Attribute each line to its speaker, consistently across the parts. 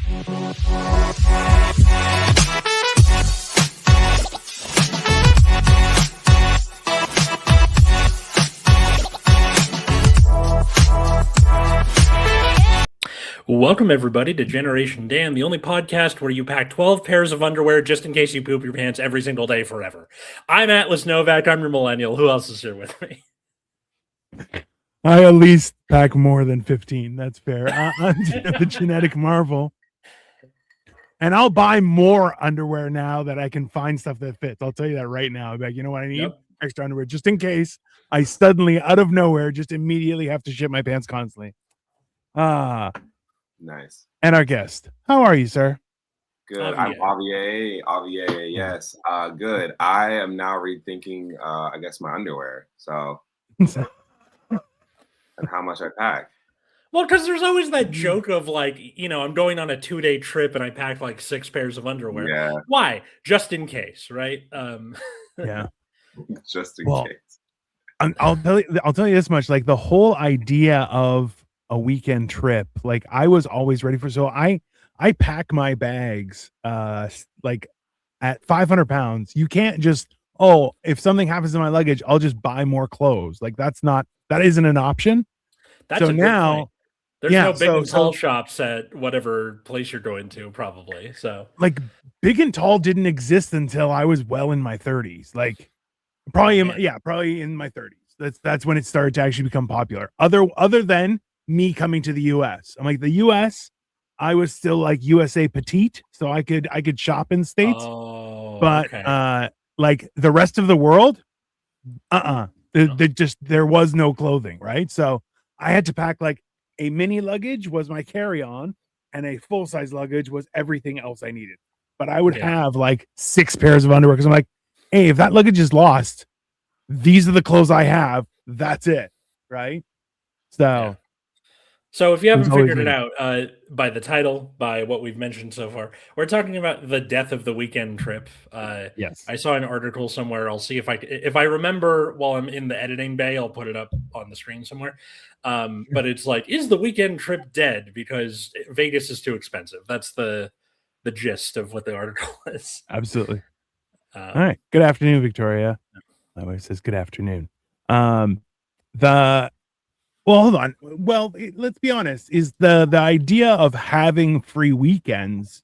Speaker 1: Welcome, everybody, to Generation Dan, the only podcast where you pack 12 pairs of underwear just in case you poop your pants every single day forever. I'm Atlas Novack. I'm your millennial. Who else is here with me?
Speaker 2: I at least pack more than 15. That's fair. I'm the genetic marvel. And I'll buy more underwear now that I can find stuff that fits. I'll tell you that right now. I'll be like, you know what? I need extra underwear just in case I suddenly, out of nowhere, just immediately have to shit my pants constantly.
Speaker 3: Nice.
Speaker 2: And our guest. How are you, sir?
Speaker 3: Good. I'm Aughviee. Yes. Good. I am now rethinking, I guess, my underwear. So, and how much I pack.
Speaker 1: Well, because there's always that joke of like, you know, I'm going on a 2-day trip and I packed like 6 pairs of underwear.
Speaker 3: Yeah.
Speaker 1: Why? Just in case, right?
Speaker 2: Yeah.
Speaker 3: Just in case.
Speaker 2: I'll tell you this much. Like the whole idea of a weekend trip, like I was always ready for. So I pack my bags like at 500 pounds. You can't just, if something happens to my luggage, I'll just buy more clothes. Like that isn't an option.
Speaker 1: That's
Speaker 2: so
Speaker 1: a good
Speaker 2: now
Speaker 1: point. There's no big and tall shops at whatever place you're going to, probably. So like
Speaker 2: big and tall didn't exist until I was well in my 30s. Like probably in my 30s. That's when it started to actually become popular. Other than me coming to the US. I'm like the US, I was still like USA petite, so I could shop in states. But like the rest of the world, there was no clothing, right? So I had to pack like a mini luggage was my carry-on, and a full-size luggage was everything else I needed. But I would have like 6 pairs of underwear because I'm like, hey, if that luggage is lost, these are the clothes I have. That's it, right?
Speaker 1: So if you haven't figured it out by the title, by what we've mentioned so far, we're talking about the death of the weekend trip.
Speaker 2: Yes.
Speaker 1: I saw an article somewhere. I'll see if I remember while I'm in the editing bay, I'll put it up on the screen somewhere. But it's like, is the weekend trip dead because Vegas is too expensive? That's the gist of what the article is.
Speaker 2: Absolutely. All right. Good afternoon, Victoria. My wife says good afternoon. Well, hold on. Well, let's be honest. Is the idea of having free weekends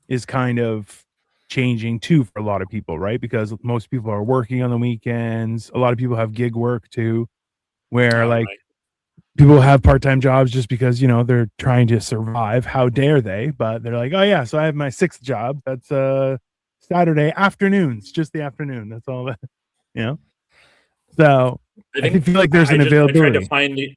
Speaker 2: is kind of changing too for a lot of people, right? Because most people are working on the weekends. A lot of people have gig work too, where people have part-time jobs just because, you know, they're trying to survive. How dare they? But they're like, oh yeah, so I have my 6th job. That's Saturday afternoons, just the afternoon. That's all that, you know. So I feel like there's an availability.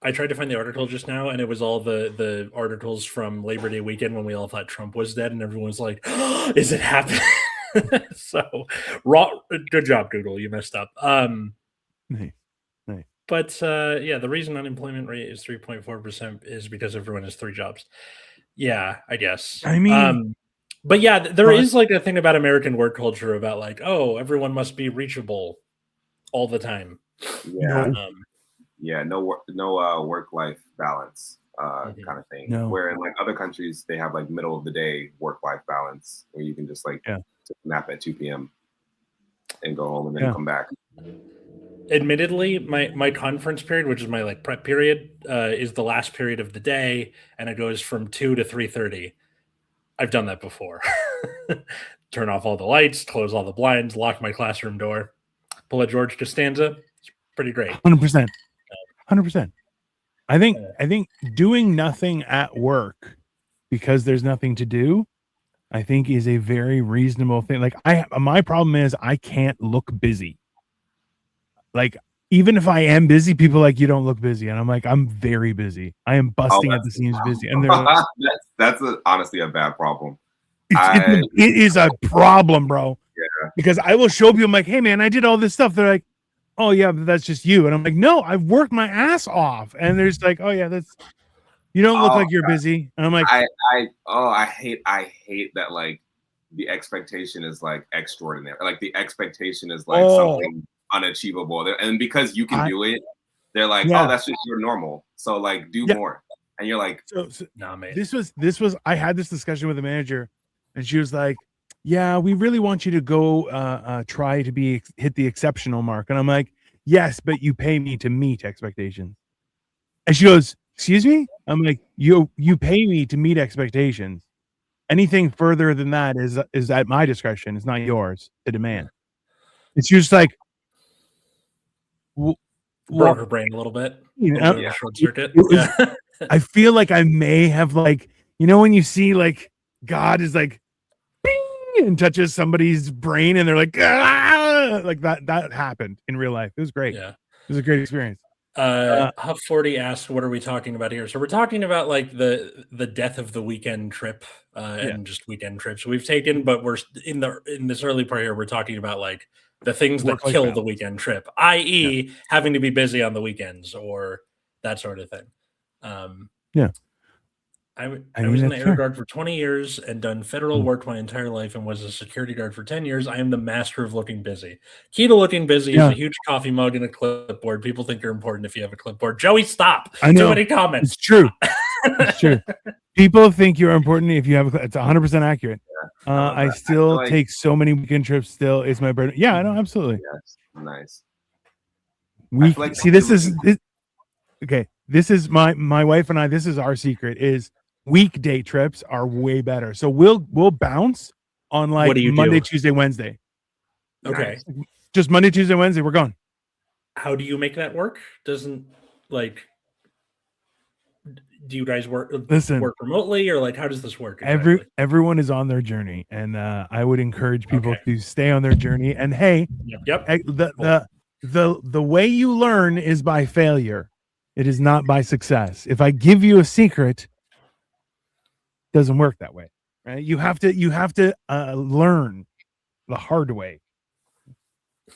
Speaker 1: I tried to find the article just now, and it was all the articles from Labor Day weekend when we all thought Trump was dead, and everyone was like, oh, is it happening? So, good job, Google. You messed up.
Speaker 2: Nice.
Speaker 1: But, the reason unemployment rate is 3.4% is because everyone has 3 jobs. Yeah, I guess.
Speaker 2: I mean...
Speaker 1: but yeah, there is like a thing about American work culture about like, oh, everyone must be reachable all the time.
Speaker 3: Yeah. No work-life balance kind of thing. No. Where in like other countries they have like middle of the day work-life balance where you can just like take a nap at 2 p.m. and go home and then come back.
Speaker 1: Admittedly, my conference period, which is my like prep period, is the last period of the day, and it goes from 2 to 3:30. I've done that before. Turn off all the lights, close all the blinds, lock my classroom door, pull a George Costanza. It's pretty great.
Speaker 2: 100%. 100%. I think doing nothing at work because there's nothing to do, I think is a very reasonable thing. Like my problem is I can't look busy. Like even if I am busy, people are like, you don't look busy, and I'm like, I'm very busy. I am busting at the seams busy, and they're like,
Speaker 3: that's honestly a bad problem.
Speaker 2: It is a problem, bro.
Speaker 3: Yeah.
Speaker 2: Because I will show people, I'm like, hey man, I did all this stuff. They're like, oh yeah, but that's just you. And I'm like, no, I've worked my ass off. And there's like, oh yeah, you don't look like you're busy. And I'm like,
Speaker 3: I hate that like the expectation is like extraordinary. Like the expectation is like something unachievable. And because you can do it, they're like, oh, that's just your normal. So like do more. and you're like,
Speaker 1: nah, mate.
Speaker 2: This was. I had this discussion with the manager, and she was like, "Yeah, we really want you to go try to hit the exceptional mark." And I'm like, "Yes, but you pay me to meet expectations." And she goes, "Excuse me?" I'm like, "You pay me to meet expectations. Anything further than that is at my discretion. It's not yours to demand." It's just like,
Speaker 1: broke her brain a little bit.
Speaker 2: You know,
Speaker 1: a short circuit.
Speaker 2: I feel like I may have, like, you know, when you see like God is like, bing, and touches somebody's brain, and they're like, ah! Like that happened in real life. It was great.
Speaker 1: Yeah,
Speaker 2: it was a great experience.
Speaker 1: Huff 40 asked, "What are we talking about here?" So we're talking about like the death of the weekend trip and just weekend trips we've taken, but we're in this early part here. We're talking about like the things that kill the weekend trip, i.e., having to be busy on the weekends or that sort of thing. I was in the Air Guard for 20 years and done federal work my entire life and was a security guard for 10 years. I am the master of looking busy. Key to looking busy is a huge coffee mug and a clipboard. People think you're important if you have a clipboard. Joey, stop.
Speaker 2: I know.
Speaker 1: Too many comments.
Speaker 2: It's true. It's true. People think you're important if you have it's 100% accurate. I still take so many weekend trips. Still, it's my burden. Yeah, I know, absolutely.
Speaker 3: Yes, nice.
Speaker 2: This is okay. This is my wife and I. This is our secret. Is weekday trips are way better. So we'll bounce on like Monday, Tuesday, Wednesday.
Speaker 1: Okay,
Speaker 2: just Monday, Tuesday, Wednesday. We're gone.
Speaker 1: How do you make that work? Doesn't like. Do you guys work remotely, or like how does this work?
Speaker 2: Exactly? Everyone is on their journey, and I would encourage people to stay on their journey. And hey, the way you learn is by failure. It is not by success. If I give you a secret, it doesn't work that way, right? You have to learn the hard way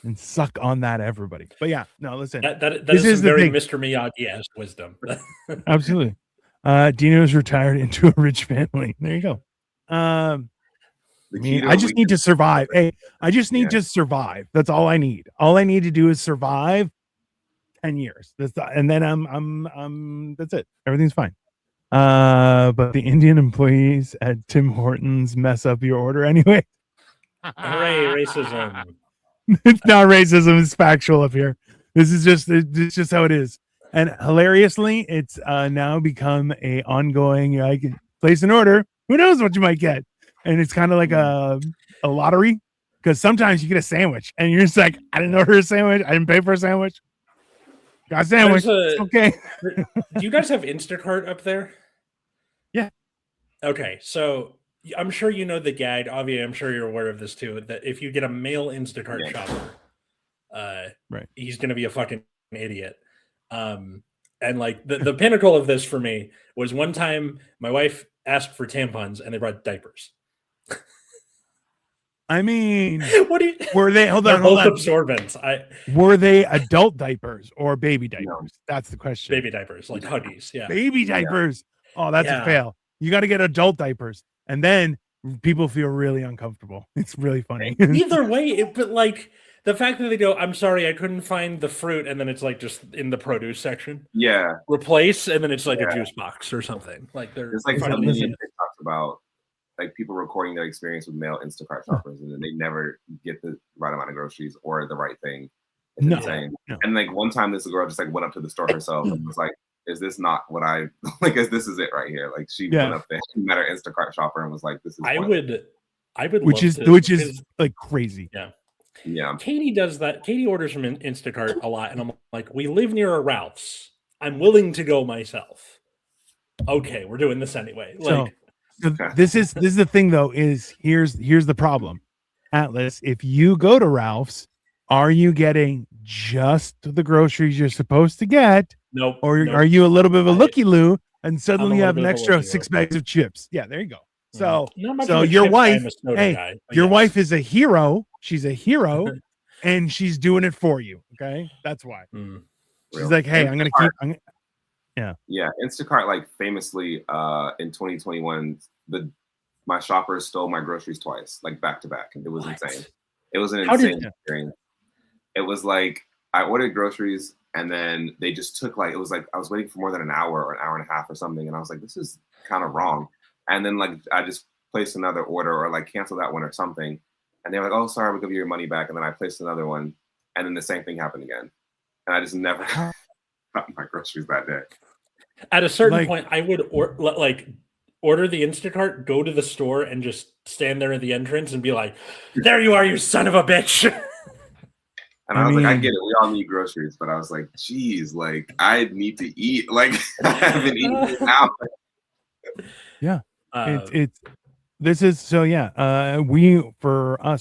Speaker 2: and suck on that, everybody. But yeah, no, listen.
Speaker 1: That is very Mr. Miyagi-esque wisdom.
Speaker 2: Absolutely. Dino's retired into a rich family. There you go. I just need to survive. Hey, I just need to survive. That's all I need. All I need to do is survive 10 years. And then I'm that's it. Everything's fine. But the Indian employees at Tim Hortons mess up your order anyway.
Speaker 1: Hooray, racism.
Speaker 2: It's not racism, it's factual up here. It's just how it is. And hilariously, it's now become a ongoing, I can place an order. Who knows what you might get? And it's kind of like a lottery, because sometimes you get a sandwich and you're just like, I didn't order a sandwich. I didn't pay for a sandwich. Got a sandwich. Okay.
Speaker 1: Do you guys have Instacart up there?
Speaker 2: Yeah.
Speaker 1: Okay. So I'm sure you know the gag. Obviously, I'm sure you're aware of this too, that if you get a male Instacart shopper, he's going to be a fucking idiot. And like the pinnacle of this for me was one time my wife asked for tampons and they brought diapers.
Speaker 2: I mean,
Speaker 1: were they? Hold on. Absorbents.
Speaker 2: Were they adult diapers or baby diapers? No. That's the question.
Speaker 1: Baby diapers, like Huggies. Yeah.
Speaker 2: Baby diapers. Oh, that's a fail. You got to get adult diapers, and then people feel really uncomfortable. It's really funny.
Speaker 1: Either way, but like. The fact that they go, I'm sorry, I couldn't find the fruit, and then it's like just in the produce section.
Speaker 3: Yeah.
Speaker 1: Replace, and then it's like a juice box or something. Like there's
Speaker 3: like something that talks about like people recording their experience with male Instacart shoppers, and then they never get the right amount of groceries or the right thing. It's insane. No. And like one time, this girl just like went up to the store herself and was like, "Is this not what I like? This is it right here?" Like she went up there, she met her Instacart shopper, and was like, "This is."
Speaker 1: I would,
Speaker 2: which is like crazy.
Speaker 1: Yeah.
Speaker 3: Yeah,
Speaker 1: Katie does that. Katie orders from Instacart a lot, and I'm like, we live near a Ralph's. I'm willing to go myself. Okay, we're doing this anyway. Like,
Speaker 2: so this is the thing though. Is here's the problem, Atlas. If you go to Ralph's, are you getting just the groceries you're supposed to get?
Speaker 1: Nope.
Speaker 2: Or are you a little bit of a looky-loo, and suddenly you have an extra 6 bags of chips? Yeah, there you go. So your wife, your wife is a hero. She's a hero, and she's doing it for you. Okay, that's why. She's like, hey, I'm gonna keep.
Speaker 3: Yeah. Instacart, like famously, in 2021, my shoppers stole my groceries twice, like back to back. It was insane. It was an insane experience. It was like I ordered groceries And then they just took like, it was like I was waiting for more than an hour or an hour and a half or something, and I was like, this is kind of wrong. And then like I just placed another order or like cancel that one or something, and they were like, oh, sorry, we'll give you your money back. And then I placed another one, and then the same thing happened again, and I just never got my groceries that day.
Speaker 1: At a certain point, I would order the Instacart, go to the store, and just stand there at the entrance and be like, there you are, you son of a bitch.
Speaker 3: And I was like, I get it. We all need groceries. But I was like, geez, like, I need to eat. Like, I haven't eaten now.
Speaker 2: Yeah.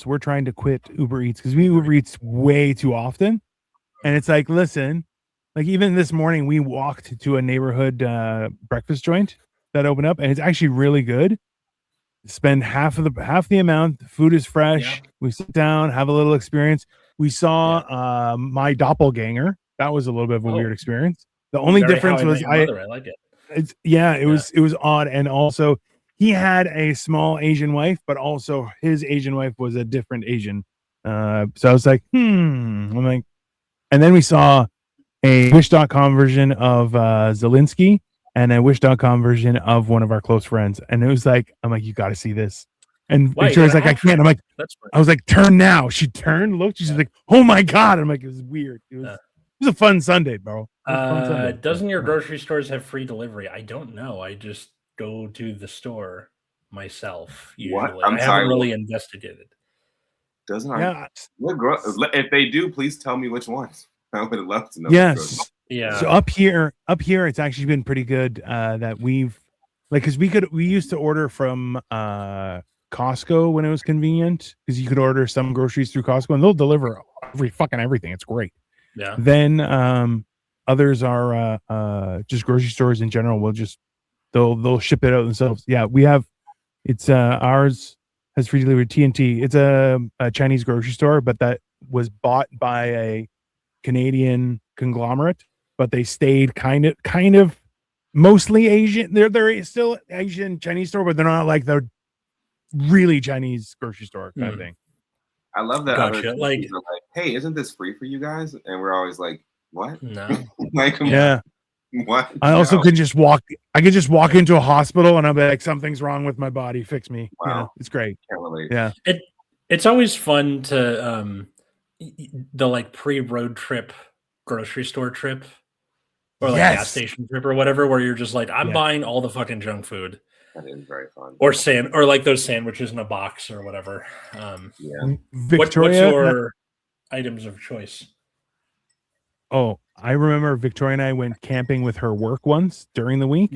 Speaker 2: We're trying to quit Uber Eats because we Uber Eats way too often. And it's like, listen, like even this morning, we walked to a neighborhood breakfast joint that opened up, and it's actually really good. Spend half the amount. The food is fresh. Yeah. We sit down, have a little experience. We saw my doppelganger. That was a little bit of a weird experience. The only difference was I like it. It was odd, and also he had a small Asian wife, but also his Asian wife was a different Asian. So I was like, I'm like, and then we saw a Wish.com version of Zelensky and a Wish.com version of one of our close friends, and it was like, I'm like, you got to see this. And Victoria's like, I can't. I'm like, I was like, turn now. She turned, looked. She's like, oh my god. I'm like, it was weird. It was a fun Sunday, bro.
Speaker 1: Doesn't your grocery stores have free delivery? I don't know. I just go to the store myself usually.
Speaker 3: What? I haven't
Speaker 1: really investigated.
Speaker 3: Doesn't if they do, please tell me which ones. I would love to know.
Speaker 2: Yes. Yeah. So up here, it's actually been pretty good. That we've because we used to order from Costco when it was convenient because you could order some groceries through Costco and they'll deliver everything. It's great.
Speaker 1: Yeah.
Speaker 2: Then others are just grocery stores in general. They'll ship it out themselves. Yeah, we have. It's ours has free delivery. TNT. It's a Chinese grocery store, but that was bought by a Canadian conglomerate. But they stayed kind of mostly Asian. They're still Asian Chinese store, but they're not like the really Chinese grocery store kind of thing.
Speaker 3: I love that. Gotcha. Like, hey, isn't this free for you guys? And we're always like, what?
Speaker 1: No.
Speaker 3: Like,
Speaker 2: yeah.
Speaker 3: What?
Speaker 2: I also could just walk. I could just walk into a hospital and I'll be like, something's wrong with my body. Fix me. Wow. You know, it's great.
Speaker 3: Can't relate.
Speaker 2: Yeah.
Speaker 1: It's always fun to the like pre-road trip grocery store trip or like gas station trip or whatever, where you're just like, I'm buying all the fucking junk food.
Speaker 3: That is very fun.
Speaker 1: Or like those sandwiches in a box or whatever. What's your items of choice?
Speaker 2: Oh, I remember Victoria and I went camping with her work once during the week,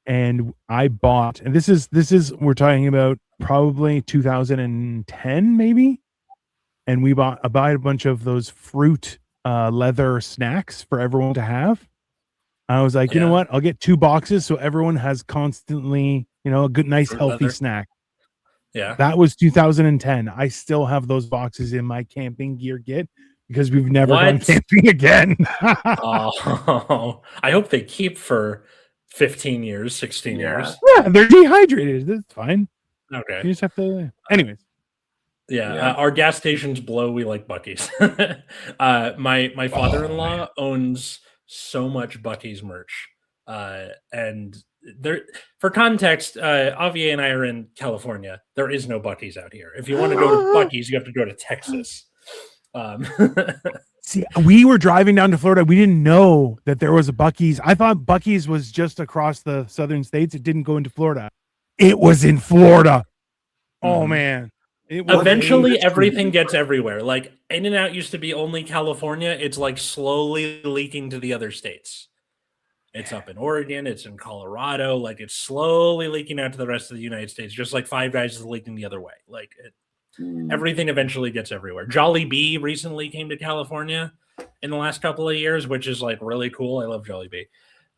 Speaker 2: and I bought. And this is we're talking about probably 2010 maybe, and we bought a bunch of those fruit leather snacks for everyone to have. I was like, you know what? I'll get 2 boxes so everyone has constantly, a good, nice, fruit healthy leather snack.
Speaker 1: Yeah.
Speaker 2: That was 2010. I still have those boxes in my camping gear kit because we've never gone camping again.
Speaker 1: Oh, I hope they keep for 15 years, 16 years.
Speaker 2: Yeah, they're dehydrated. That's fine.
Speaker 1: Okay.
Speaker 2: You just have to. Anyways.
Speaker 1: Yeah. Our gas stations blow. We like Buc-ee's. My father-in-law owns so much Buc-ee's merch. And there, for context, Aughviee and I are in California. There is no Buc-ee's out here. If you want to go to Buc-ee's, you have to go to Texas.
Speaker 2: See, we were driving down to Florida. We didn't know that there was a Buc-ee's. I thought Buc-ee's was just across the southern states. It didn't go into Florida. It was in Florida. Oh man.
Speaker 1: Eventually everything gets everywhere. Like In-N-Out used to be only California. It's like slowly leaking to the other states. It's up in Oregon. It's in Colorado. Like it's slowly leaking out to the rest of the United States, just like Five Guys is leaking the other way. Like everything eventually gets everywhere. Jollibee recently came to California in the last couple of years, which is like really cool. I love Jollibee.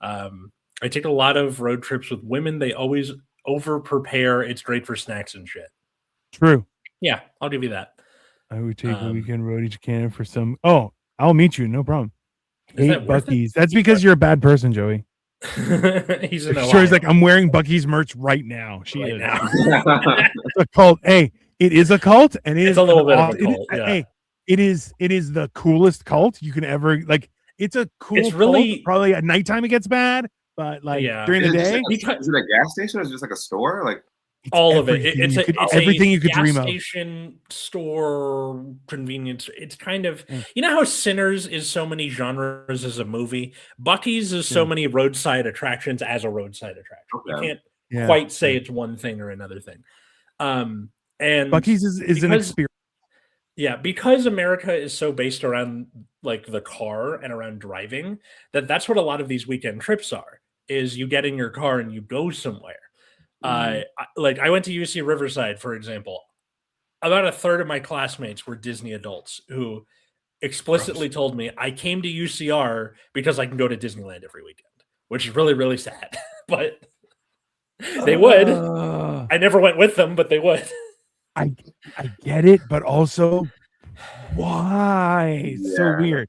Speaker 1: I take a lot of road trips with women. They always over prepare. It's great for snacks and shit.
Speaker 2: True.
Speaker 1: Yeah, I'll give you that.
Speaker 2: I would take a weekend roadie to Canada for some. Oh, I'll meet you. No problem. Hate Buc-ee's. That's because you're a bad person, Joey.
Speaker 1: He's in
Speaker 2: He's like, I'm wearing Buc-ee's merch right now. She is. It's a cult. Hey, it is a cult, and it's
Speaker 1: a little bit of a cult.
Speaker 2: Hey, it is the coolest cult you can ever like. it's a cool.
Speaker 1: It's really
Speaker 2: probably at nighttime it gets bad, but like during the day,
Speaker 3: is it a gas station or is it just like a store? Like
Speaker 1: all of it. It's
Speaker 2: everything you could
Speaker 1: gas
Speaker 2: dream of.
Speaker 1: Station, store, convenience. It's kind of you know how Sinners is so many genres as a movie. Buc-ee's is so many roadside attractions as a roadside attraction. You can't quite say it's one thing or another thing. And
Speaker 2: Buc-ee's is an experience.
Speaker 1: Yeah, because America is so based around like the car and around driving, that's what a lot of these weekend trips are. Is you get in your car and you go somewhere. Like I went to UC Riverside, for example. About a third of my classmates were Disney adults who explicitly told me I came to UCR because I can go to Disneyland every weekend, which is really, really sad. But they would. I never went with them, but they would.
Speaker 2: I get it, but also why? It's so weird.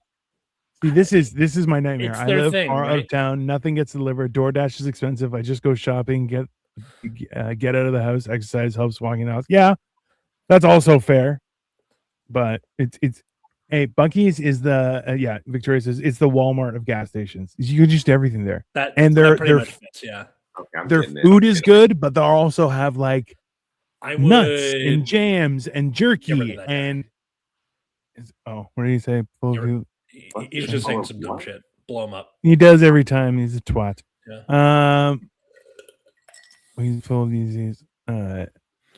Speaker 2: See, this is my nightmare. I live far out of town. Nothing gets delivered. DoorDash is expensive. I just go shopping, get out of the house, exercise helps walking out. Yeah, that's also fair. But it's hey, Buc-ee's is the Victoria says it's the Walmart of gas stations. You can just do everything there. Their food is good, but they'll also have like nuts and jams and jerky and what did he say?
Speaker 1: He's just saying some dumb shit. Blow him up.
Speaker 2: He does every time. He's a twat.
Speaker 1: Yeah.
Speaker 2: He's full of these.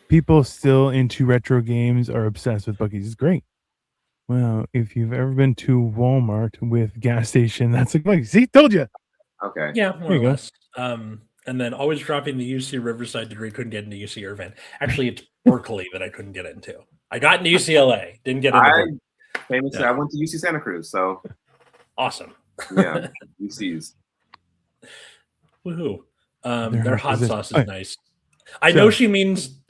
Speaker 2: People still into retro games are obsessed with Buc-ee's. It's great. Well, if you've ever been to Walmart with gas station, that's like Buc-ee's. See, told you.
Speaker 3: Okay.
Speaker 1: Yeah, more or less. And then always dropping the UC Riverside degree, couldn't get into UC Irvine. Actually, it's Berkeley that I couldn't get into. I got into UCLA, didn't get into
Speaker 3: Famously, I went to UC Santa Cruz, so
Speaker 1: awesome.
Speaker 3: Yeah, UC's.
Speaker 1: Woohoo! Their hot sauce is nice. I know she means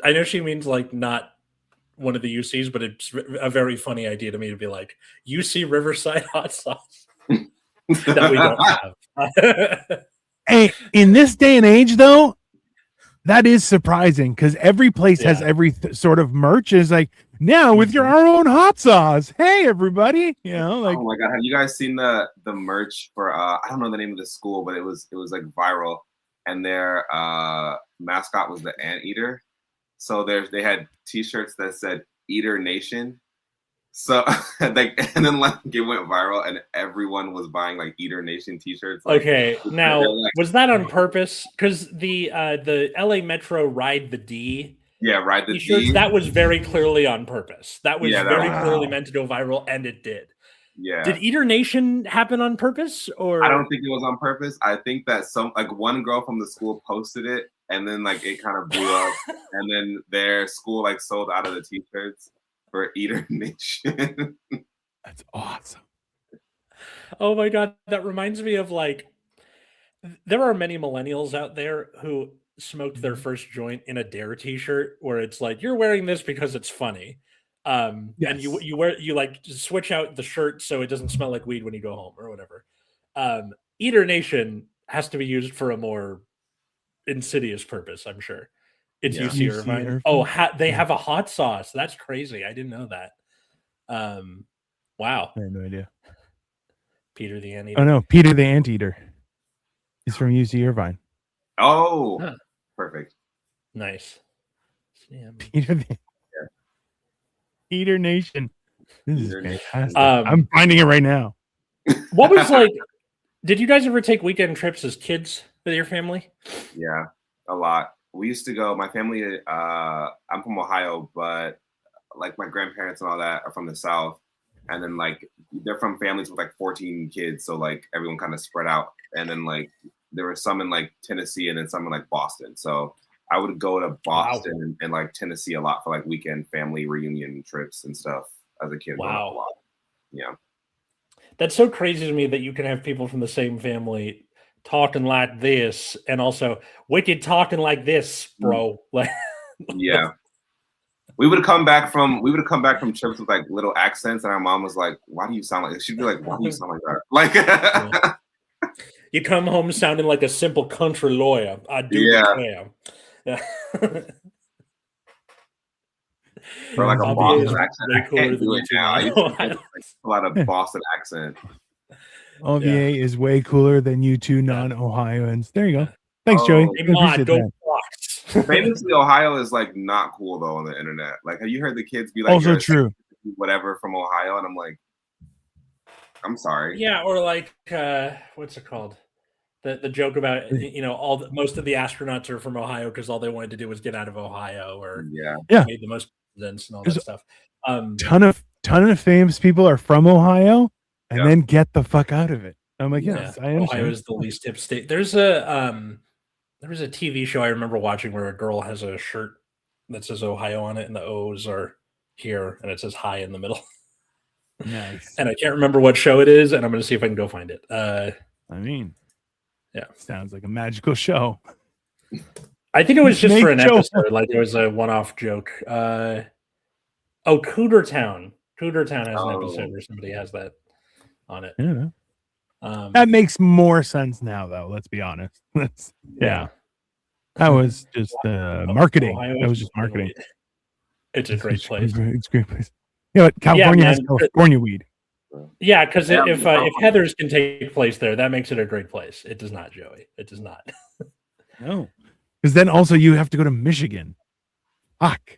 Speaker 1: like not one of the UCs, but it's a very funny idea to me to be like UC Riverside hot sauce that we don't have.
Speaker 2: Hey, in this day and age, though, that is surprising because every place has every sort of merch. Is like now with our own hot sauce. Hey, everybody! You know, like
Speaker 3: oh my god, have you guys seen the merch for? I don't know the name of the school, but it was like viral, and their mascot was the anteater. So they had T-shirts that said "Eater Nation." So like, and then like it went viral, and everyone was buying like Eater Nation T-shirts. Like,
Speaker 1: okay, now was that on purpose? Because the LA Metro Ride the D,
Speaker 3: Ride the
Speaker 1: T-shirts, D. That was very clearly on purpose. That was very clearly meant to go viral, and it did.
Speaker 3: Yeah.
Speaker 1: Did Eater Nation happen on purpose, or
Speaker 3: I don't think it was on purpose. I think that one girl from the school posted it, and then like it kind of blew up, and then their school like sold out of the T-shirts for Eater Nation.
Speaker 2: That's awesome.
Speaker 1: Oh my god, that reminds me of like there are many millennials out there who smoked their first joint in a Dare T-shirt where it's like you're wearing this because it's funny. And you like switch out the shirt so it doesn't smell like weed when you go home or whatever. Eater Nation has to be used for a more insidious purpose, I'm sure. It's UC Irvine. Oh, they have a hot sauce. That's crazy. I didn't know that. Wow.
Speaker 2: I had no idea.
Speaker 1: Peter the Anteater.
Speaker 2: Oh no, Peter the Anteater. He's from UC Irvine.
Speaker 3: Oh, perfect.
Speaker 1: Nice.
Speaker 2: Peter the Eater Nation. This is fantastic. I'm finding it right now.
Speaker 1: What was like? Did you guys ever take weekend trips as kids with your family?
Speaker 3: Yeah, a lot. We used to go. My family. I'm from Ohio, but like my grandparents and all that are from the South, and then like they're from families with like 14 kids, so like everyone kind of spread out. And then like there were some in like Tennessee, and then some in like Boston. So I would go to Boston and like Tennessee a lot for like weekend family reunion trips and stuff as a kid.
Speaker 1: Wow.
Speaker 3: A lot. Yeah.
Speaker 1: That's so crazy to me that you can have people from the same family talking like this and also wicked talking like this, bro. Like
Speaker 3: yeah. We would come back from trips with like little accents, and our mom was like, "Why do you sound like this?" She'd be like, "Why do you sound like that?" Like
Speaker 1: you come home sounding like a simple country lawyer. I do declare. Yeah.
Speaker 3: Or like a Boston accent. I can't do it now. I used to do a lot of Boston accent.
Speaker 2: Aughviee is way cooler than you two non-Ohioans. There you go. Thanks, Joey.
Speaker 1: Hey, Ma, don't box.
Speaker 3: Famously, Ohio is like not cool though on the internet. Like, have you heard the kids be like,
Speaker 2: also true,
Speaker 3: whatever from Ohio? And I'm like, I'm sorry.
Speaker 1: Yeah, or like, what's it called? The joke about most of the astronauts are from Ohio because all they wanted to do was get out of Ohio, or made the most presidents and all that stuff.
Speaker 2: Ton of famous people are from Ohio and then get the fuck out of it. I'm like, yes, I understand.
Speaker 1: Ohio is the least hip state. There was a TV show I remember watching where a girl has a shirt that says Ohio on it, and the O's are here, and it says "Hi" in the middle.
Speaker 2: Nice.
Speaker 1: And I can't remember what show it is, and I'm going to see if I can go find it.
Speaker 2: Sounds like a magical show.
Speaker 1: I think it was just for an episode, like it was a one-off joke. Cooter Town. Cooter Town has an episode where somebody has that on it.
Speaker 2: Yeah. That makes more sense now, though. Let's be honest. That was just marketing. That was just marketing.
Speaker 1: It's a great place.
Speaker 2: It's a great place. You know what? California has California weed.
Speaker 1: Yeah, because if Heathers can take place there, that makes it a great place. It does not, Joey. It does not.
Speaker 2: No, because then also you have to go to Michigan. Fuck.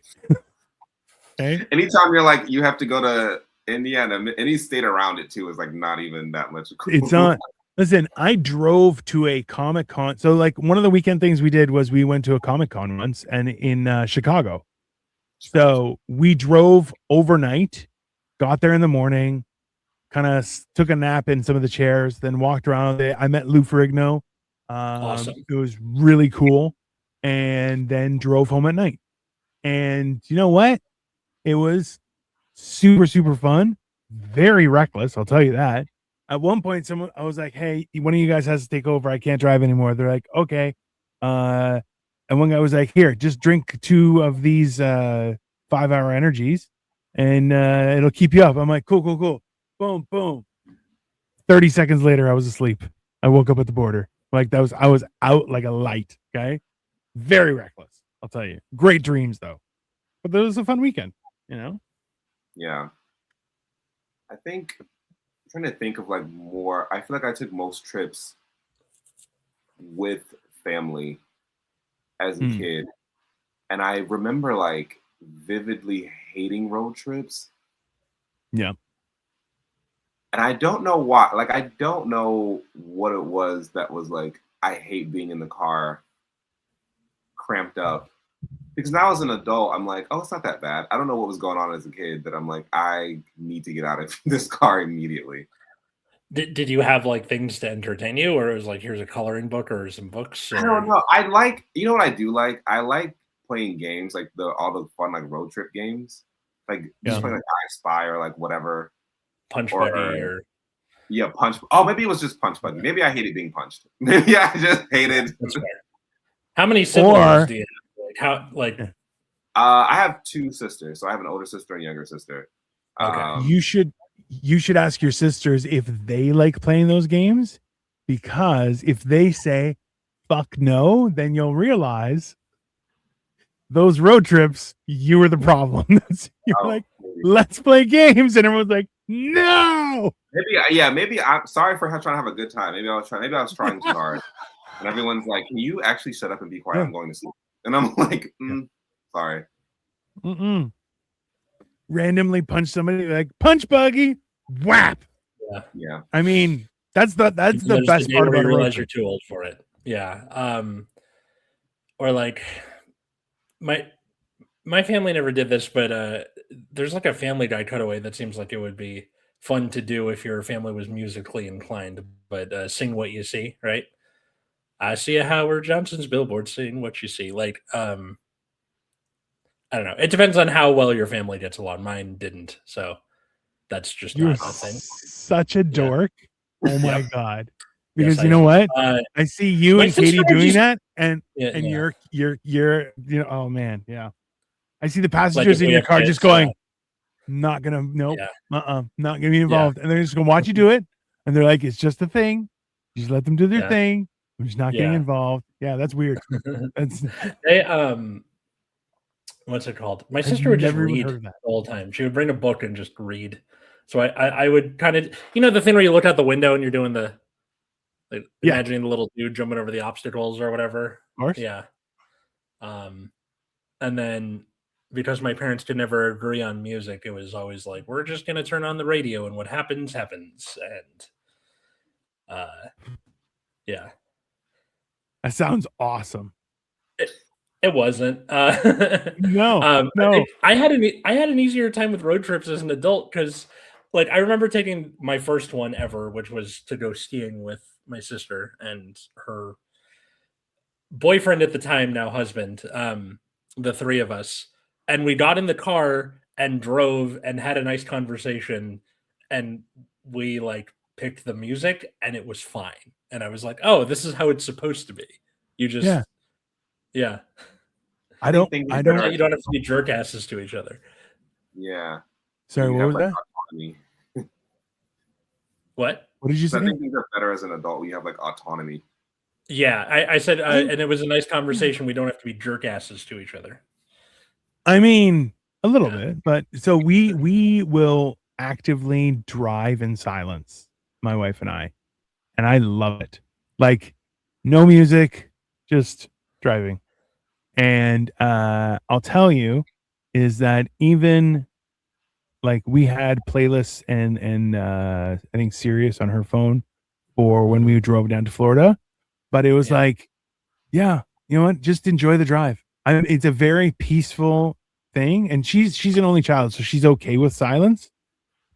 Speaker 2: Okay.
Speaker 3: Anytime you're like you have to go to Indiana, any state around it too is like not even that much.
Speaker 2: It's not. Listen, I drove to a Comic-Con. So like one of the weekend things we did was we went to a Comic-Con once and in Chicago. So we drove overnight, got there in the morning, kind of took a nap in some of the chairs, then walked around. I met Lou Ferrigno.
Speaker 1: Awesome.
Speaker 2: It was really cool. And then drove home at night. And you know what? It was super, super fun. Very reckless. I'll tell you that. At one point, I was like, hey, one of you guys has to take over. I can't drive anymore. They're like, okay. And one guy was like, here, just drink 2 of these 5-hour energies and it'll keep you up. I'm like, cool. Boom, boom. 30 seconds later, I was asleep. I woke up at the border. Like I was out like a light. Okay. Very reckless. I'll tell you. Great dreams though. But it was a fun weekend, you know?
Speaker 3: Yeah. I think I'm trying to think of like more. I feel like I took most trips with family as a kid. And I remember like vividly hating road trips.
Speaker 2: Yeah.
Speaker 3: And I don't know why. Like, I don't know what it was that was like, I hate being in the car cramped up. Because now as an adult, I'm like, oh, it's not that bad. I don't know what was going on as a kid that I'm like, I need to get out of this car immediately.
Speaker 1: Did you have like things to entertain you, or it was like, here's a coloring book or some books? Or...
Speaker 3: I don't know. I like, you know what I do like? I like playing games, like all the fun like road trip games. Like just playing like I Spy or like whatever.
Speaker 1: Punch Buggy or
Speaker 3: Punch. Oh, maybe it was just Punch Buggy. Maybe I hated being punched. Maybe I just hated.
Speaker 1: How many siblings do you have?
Speaker 3: I have 2 sisters, so I have an older sister and a younger sister.
Speaker 1: Okay.
Speaker 2: You should ask your sisters if they like playing those games, because if they say fuck no, then you'll realize those road trips, you were the problem. You're like, let's play games, and everyone's like, no.
Speaker 3: Maybe I'm sorry for trying to have a good time. Maybe I was trying too hard, and everyone's like, can you actually shut up and be quiet? I'm going to sleep. And I'm like, sorry.
Speaker 2: Randomly punch somebody, like Punch Buggy, whap.
Speaker 3: Yeah.
Speaker 2: I mean, that's the best part about it.
Speaker 1: Realize you're too old for it. Yeah. Or like my family never did this, but there's like a Family Guy cutaway that seems like it would be fun to do if your family was musically inclined. But sing what you see, right? I see a Howard Johnson's billboard, sing what you see. Like, I don't know. It depends on how well your family gets along. Mine didn't, so that's just
Speaker 2: You're
Speaker 1: not a thing.
Speaker 2: Such a dork. Oh my god. Because you know what? I see you and Katie doing that, and you're oh man, yeah. I see the passengers in your car just going, not gonna, not gonna be involved, and they're just gonna watch you do it, and they're like, it's just a thing. Just let them do their thing. I'm just not getting involved. Yeah, that's weird. That's
Speaker 1: what's it called? My sister would just read the whole time. She would bring a book and just read. So I would kind of, the thing where you look out the window and you're doing the, like, imagining the little dude jumping over the obstacles or whatever.
Speaker 2: Of course.
Speaker 1: Yeah. And then because my parents could never agree on music, it was always like, we're just going to turn on the radio and what happens, happens. And yeah.
Speaker 2: That sounds awesome.
Speaker 1: It wasn't.
Speaker 2: No.
Speaker 1: I had an easier time with road trips as an adult because, like, I remember taking my first one ever, which was to go skiing with my sister and her boyfriend at the time, now husband. The three of us, and we got in the car and drove and had a nice conversation, and we like picked the music, and it was fine. And I was like, "Oh, this is how it's supposed to be." You just, yeah.
Speaker 2: I don't.
Speaker 1: You don't have to be jerk asses to each other.
Speaker 3: Yeah.
Speaker 2: Sorry, what was that?
Speaker 3: Autonomy.
Speaker 1: What?
Speaker 2: What did you say?
Speaker 3: I think things are better as an adult. We have like autonomy.
Speaker 1: Yeah, I said, and it was a nice conversation. We don't have to be jerk asses to each other.
Speaker 2: I mean, a little bit, but so we will actively drive in silence, my wife and I love it. Like, no music, just driving. And I'll tell you is that even like we had playlists and I think Sirius on her phone for when we drove down to Florida. But it was like, yeah, you know what? Just enjoy the drive. It's a very peaceful thing, and she's an only child, so she's okay with silence.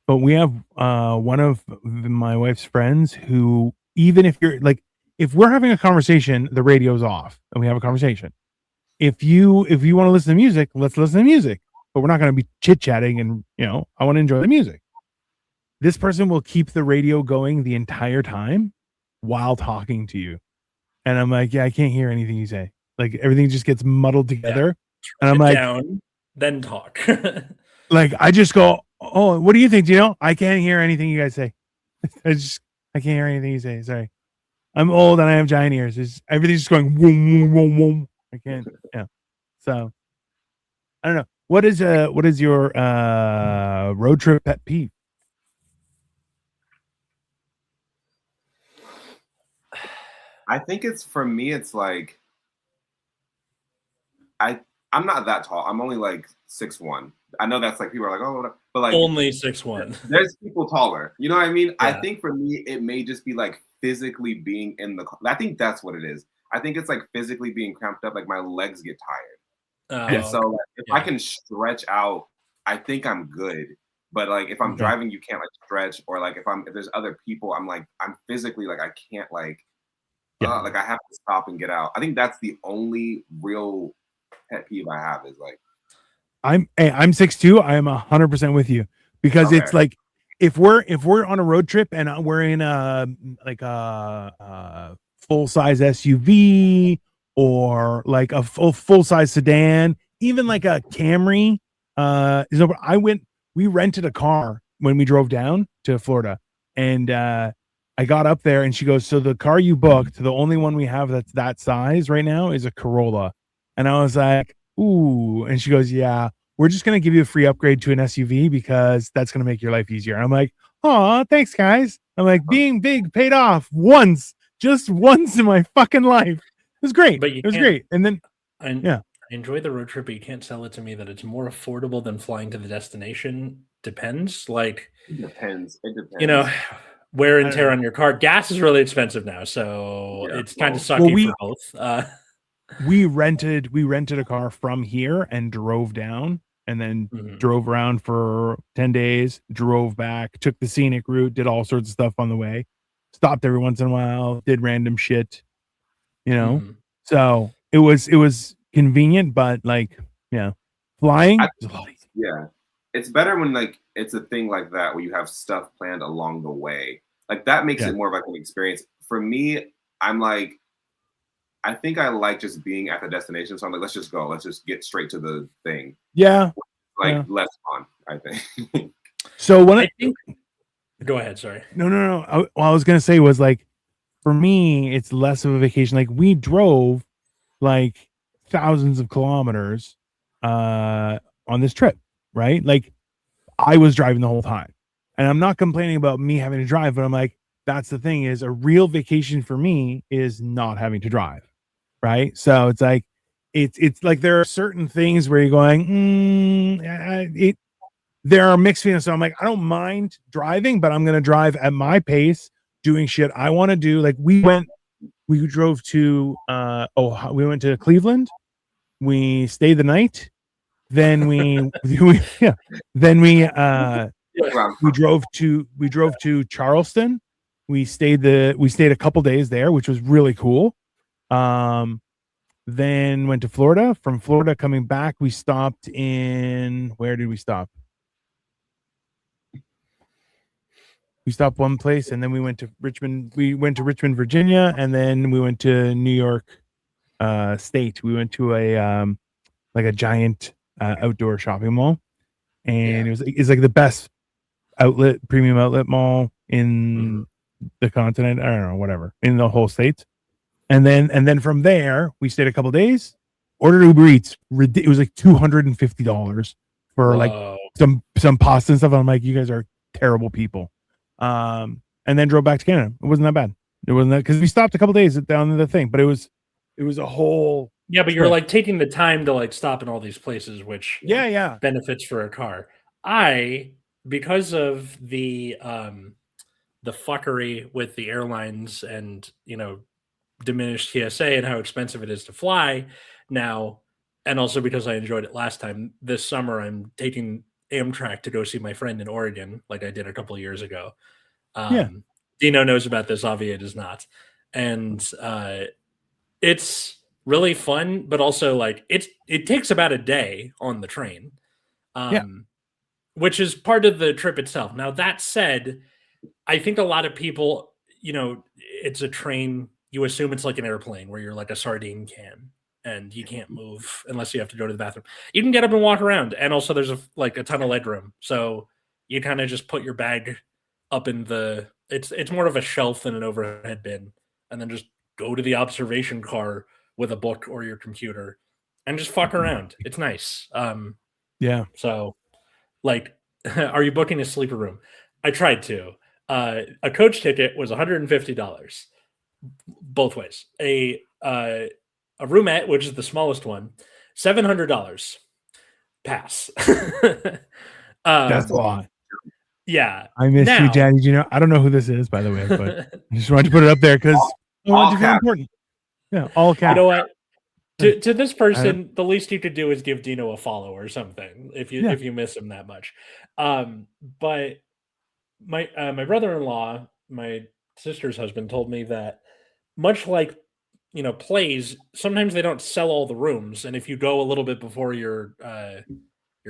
Speaker 2: But we have one of my wife's friends who, even if you're like, if we're having a conversation, the radio's off, and we have a conversation. If you want to listen to music, let's listen to music. But we're not going to be chit chatting, and I want to enjoy the music. This person will keep the radio going the entire time while talking to you. And I'm like, yeah, I can't hear anything you say. Like, everything just gets muddled together. And I'm like,
Speaker 1: down, then talk.
Speaker 2: Like, I just go, oh, what do you think, Dino? I can't hear anything you guys say. I can't hear anything you say. Sorry. I'm old and I have giant ears. Everything's just going whoom, whoom, whoom, whoom. I can't. Yeah. So I don't know. What is your road trip pet peeve?
Speaker 3: I think for me, it's like, I'm not that tall. I'm only like 6'1". I know that's like, people are like, oh, but like
Speaker 1: only 6'1".
Speaker 3: There's people taller. You know what I mean? Yeah. I think for me, it may just be like physically being in the car. I think that's what it is. I think it's like physically being cramped up. Like my legs get tired. And so like, if I can stretch out, I think I'm good. But like, if I'm driving, you can't like stretch, or like if there's other people, I'm physically like, I can't like, like I have to stop and get out. I think that's the only real pet peeve I have is like,
Speaker 2: I'm 6'2". I am 100% with you, because it's like, if we're on a road trip and we're in a full size SUV or like a full size sedan, even like a Camry, we rented a car when we drove down to Florida, and I got up there and she goes, so the car you booked, the only one we have that's that size right now is a Corolla. And I was like, ooh. And she goes, yeah, we're just going to give you a free upgrade to an SUV because that's going to make your life easier. I'm like, oh, thanks, guys. I'm like, being big paid off just once in my fucking life. It was great.
Speaker 1: But
Speaker 2: it was great. And then,
Speaker 1: I enjoy the road trip, but you can't sell it to me that it's more affordable than flying to the destination. Depends. Like,
Speaker 3: it depends.
Speaker 1: Wear and tear on your car. Gas is really expensive now, so it's kind of sucky for both.
Speaker 2: We rented a car from here and drove down, and then drove around for 10 days, drove back, took the scenic route, did all sorts of stuff on the way, stopped every once in a while, did random shit, So it was convenient, but like, flying.
Speaker 3: It's better when like it's a thing like that where you have stuff planned along the way. Like that makes it more of like an experience. For me, I'm like, I think I like just being at the destination. So I'm like, let's just go. Let's just get straight to the thing.
Speaker 2: Yeah.
Speaker 3: Less fun, I think.
Speaker 2: So
Speaker 1: go ahead. Sorry.
Speaker 2: No. What I was going to say was like, for me, it's less of a vacation. Like we drove like thousands of kilometers on this trip, right? Like I was driving the whole time. And I'm not complaining about me having to drive, but I'm like, that's the thing, is a real vacation for me is not having to drive. Right. So it's like, it's like there are certain things where you're going, there are mixed feelings. So I'm like, I don't mind driving, but I'm going to drive at my pace, doing shit I want to do. Like we drove to, we went to Cleveland. We stayed the night. Then we drove to Charleston. We stayed a couple days there, which was really cool. Then went to Florida. From Florida coming back, we stopped in, where did we stop? We stopped one place, and then we went to Richmond. We went to Richmond, Virginia, and then we went to New York State. We went to a like a giant outdoor shopping mall, and it's like the best premium outlet mall in the continent. I don't know, whatever, in the whole States. And then from there, we stayed a couple days, ordered Uber Eats. It was like $250 for like some pasta and stuff. I'm like, you guys are terrible people. And then drove back to Canada. It wasn't that bad. It wasn't that, because we stopped a couple days down the thing, but it was a whole.
Speaker 1: Yeah, but you're like taking the time to like stop in all these places, which benefits for a car. Because of the fuckery with the airlines and diminished TSA and how expensive it is to fly now, and also because I enjoyed it last time, this summer I'm taking Amtrak to go see my friend in Oregon, like I did a couple of years ago. Dino knows about this, Aughviee does not, and it's really fun, but also like it takes about a day on the train, which is part of the trip itself. Now that said, I think a lot of people, it's a train. You assume it's like an airplane where you're like a sardine can and you can't move unless you have to go to the bathroom. You can get up and walk around, and also there's a ton of leg room, so you kind of just put your bag up in the. It's more of a shelf than an overhead bin, and then just go to the observation car with a book or your computer and just fuck around. It's nice. So, like, are you booking a sleeper room? I tried to. A coach ticket was $150 both ways. A roomette, which is the smallest one, $700. Pass.
Speaker 2: That's a lot.
Speaker 1: Yeah.
Speaker 2: I miss you, Daddy. I don't know who this is, by the way, but I just wanted to put it up there because it's important. Yeah, all caps.
Speaker 1: You know what? To this person, the least you could do is give Dino a follow or something if you miss him that much. But my brother-in-law, my sister's husband, told me that much like plays, sometimes they don't sell all the rooms, and if you go a little bit before your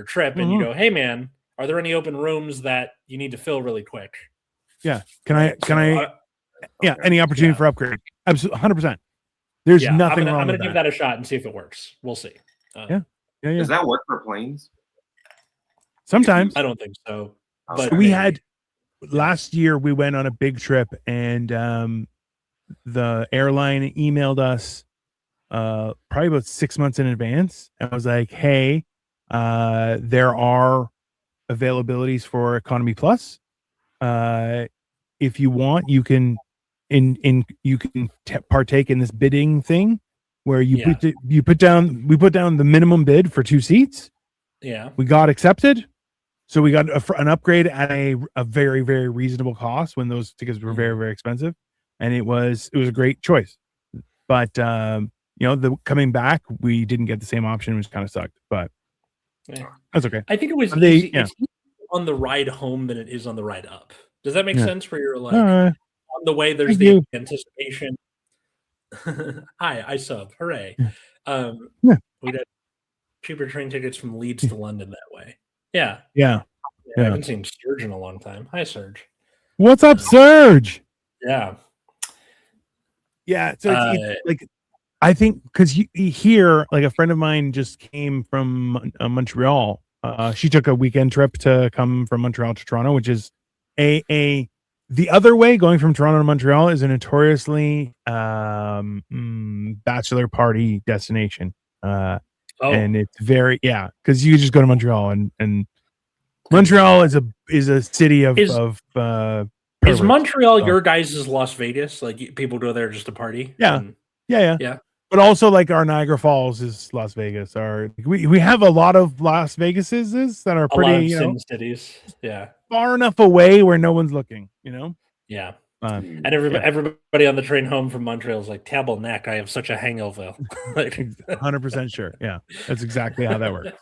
Speaker 1: trip and you go, hey man, are there any open rooms that you need to fill really quick?
Speaker 2: Yeah. Can I any opportunity for upgrade? Absolutely, 100%. There's nothing wrong.
Speaker 1: I'm gonna give that a shot and see if it works. We'll see.
Speaker 3: Does that work for planes?
Speaker 2: Sometimes.
Speaker 1: I don't think so.
Speaker 2: But we had last year, we went on a big trip, and the airline emailed us probably about 6 months in advance, and was like, hey, there are availabilities for Economy Plus. If you want, you can partake in this bidding thing where we put down the minimum bid for 2 seats.
Speaker 1: Yeah,
Speaker 2: we got accepted, so we got an upgrade at a very, very reasonable cost when those tickets were very, very expensive, and it was a great choice. But the coming back, we didn't get the same option, which kind of sucked, but that's okay.
Speaker 1: I think it was easy. It's easier on the ride home than it is on the ride up. Does that make sense? Where you're like on the way, there's the anticipation. Hi, I sub. Hooray! We got cheaper train tickets from Leeds to London that way. Yeah.
Speaker 2: I
Speaker 1: haven't seen Serge in a long time. Hi, Serge.
Speaker 2: What's up, Serge?
Speaker 1: Yeah.
Speaker 2: So it's like, I think because here, like a friend of mine just came from Montreal. She took a weekend trip to come from Montreal to Toronto, which is the other way. Going from Toronto to Montreal is a notoriously bachelor party destination. And it's very because you just go to Montreal and Montreal is a city of
Speaker 1: is Montreal your guys' Las Vegas? Like people go there just to party?
Speaker 2: Yeah. But also like our Niagara Falls is Las Vegas. We have a lot of Las Vegases that are pretty,
Speaker 1: sin cities. Yeah.
Speaker 2: Far enough away where no one's looking,
Speaker 1: Yeah. And everybody on the train home from Montreal is like, table neck, I have such a hangover.
Speaker 2: 100% sure. Yeah. That's exactly how that works.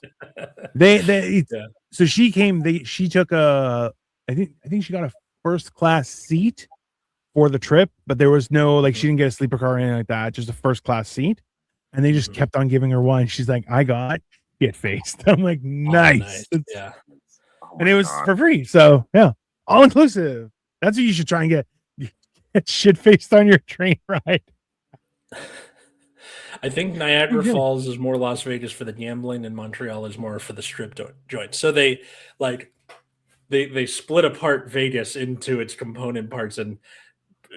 Speaker 2: So she came, she took I think she got a first class seat for the trip, but there was no, like, she didn't get a sleeper car or anything like that, just a first class seat. And they just kept on giving her wine. She's like, I got shit faced. I'm like, nice.
Speaker 1: Yeah.
Speaker 2: And it was for free. So yeah, all inclusive. That's what you should try and get shit faced on your train ride.
Speaker 1: I think Niagara Falls is more Las Vegas for the gambling, and Montreal is more for the strip joints. So they split apart Vegas into its component parts and